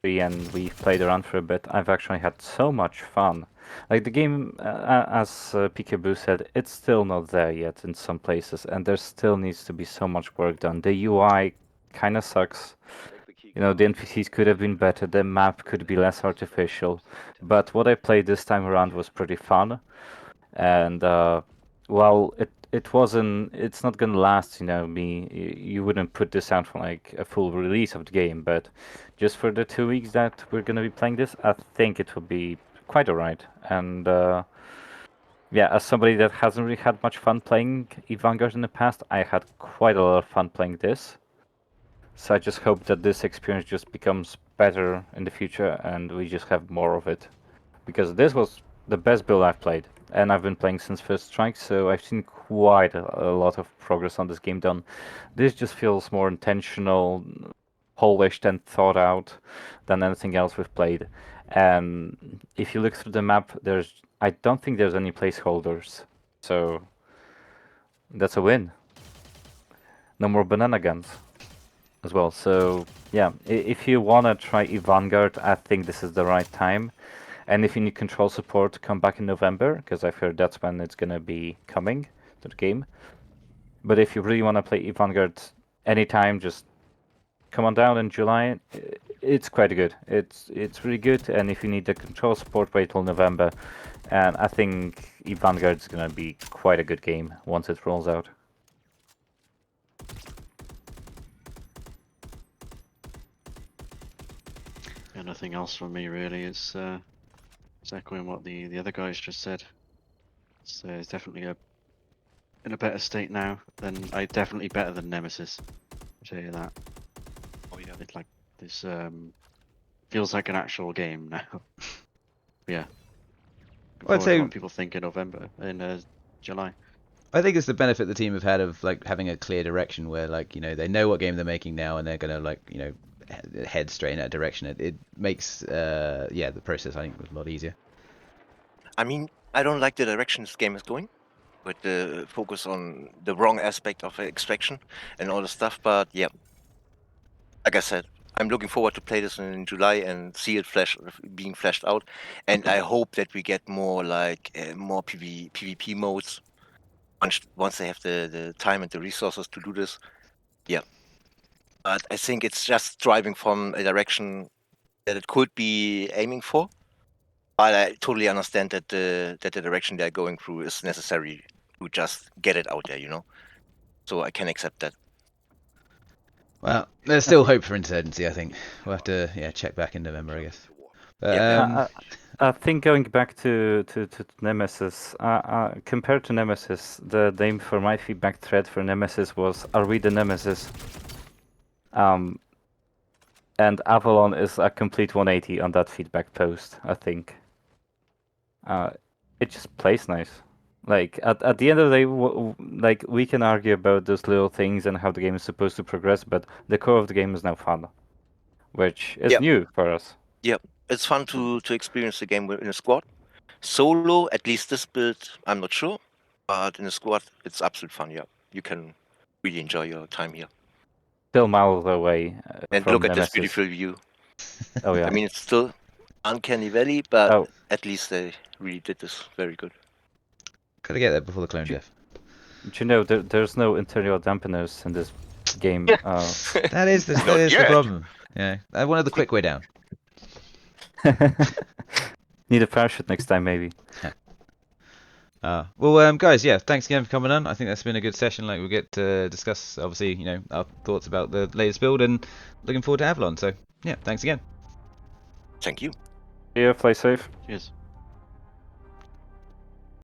S4: 3 and we've played around for a bit, I've actually had so much fun. Like the game, as Peekaboo said, it's still not there yet in some places, and there still needs to be so much work done. The UI kind of sucks. The NPCs could have been better, the map could be less artificial, but what I played this time around was pretty fun. And while it's not gonna last, you wouldn't put this out for like a full release of the game, but just for the 2 weeks that we're gonna be playing this, I think it will be quite alright. And yeah, as somebody that hasn't really had much fun playing Vanguard in the past, I had quite a lot of fun playing this. So I just hope that this experience just becomes better in the future and we just have more of it. Because this was the best build I've played. And I've been playing since First Strike, so I've seen quite a lot of progress on this game done. This just feels more intentional, polished and thought out than anything else we've played. And if you look through the map, I don't think there's any placeholders. So that's a win. No more banana guns as well. So yeah, if you want to try Vanguard, I think this is the right time. And if you need control support, come back in November, because I've heard that's when it's going to be coming to the game. But if you really want to play Vanguard anytime, just come on down in July. It's quite good. It's really good, and if you need the control support, wait till November. And I think Vanguard is going to be quite a good game once it rolls out.
S2: Yeah, nothing else from me really. It's echoing what the other guys just said. It's definitely in a better state now definitely better than Nemesis. I'll tell you that. Oh yeah, it's like this feels like an actual game now. Yeah.
S1: Well, I'd say
S2: what people think in July.
S1: I think it's the benefit the team have had of like having a clear direction where they know what game they're making now and they're gonna head straight in that direction. It makes the process, I think, a lot easier.
S3: I mean, I don't like the direction this game is going, with the focus on the wrong aspect of extraction and all the stuff. But yeah, like I said, I'm looking forward to play this in July and see it being fleshed out. And I hope that we get more more PvP modes once they have the time and the resources to do this. Yeah. But I think it's just driving from a direction that it could be aiming for. But I totally understand that the direction they're going through is necessary to just get it out there, So I can accept that.
S1: Well, there's still hope for Insurgency, I think. We'll have to check back in November, I guess. But,
S4: I think going back to Nemesis, compared to Nemesis, the name for my feedback thread for Nemesis was "Are we the Nemesis?" And Avalon is a complete 180 on that feedback post, I think. It just plays nice. Like at the end of the day, we can argue about those little things and how the game is supposed to progress, but the core of the game is now fun, which is new for us.
S3: Yep, it's fun to experience the game in a squad. Solo, at least this build, I'm not sure, but in a squad, it's absolute fun. Yeah, you can really enjoy your time here.
S4: Still miles away.
S3: And
S4: from
S3: look at
S4: Nemesis.
S3: this beautiful view.
S4: Oh yeah.
S3: I mean, it's still uncanny valley, but at least they really did this very good.
S1: Gotta get there before the clone death.
S4: But you know, there's no interior dampeners in this game.
S1: That is the problem. Yeah, I wanted the quick way down.
S4: Need a parachute next time, maybe.
S1: Well, guys, thanks again for coming on. I think that's been a good session. Like, we get to discuss, obviously, our thoughts about the latest build, and looking forward to Avalon. So, yeah, thanks again.
S3: Thank you.
S4: Yeah, play safe.
S2: Cheers.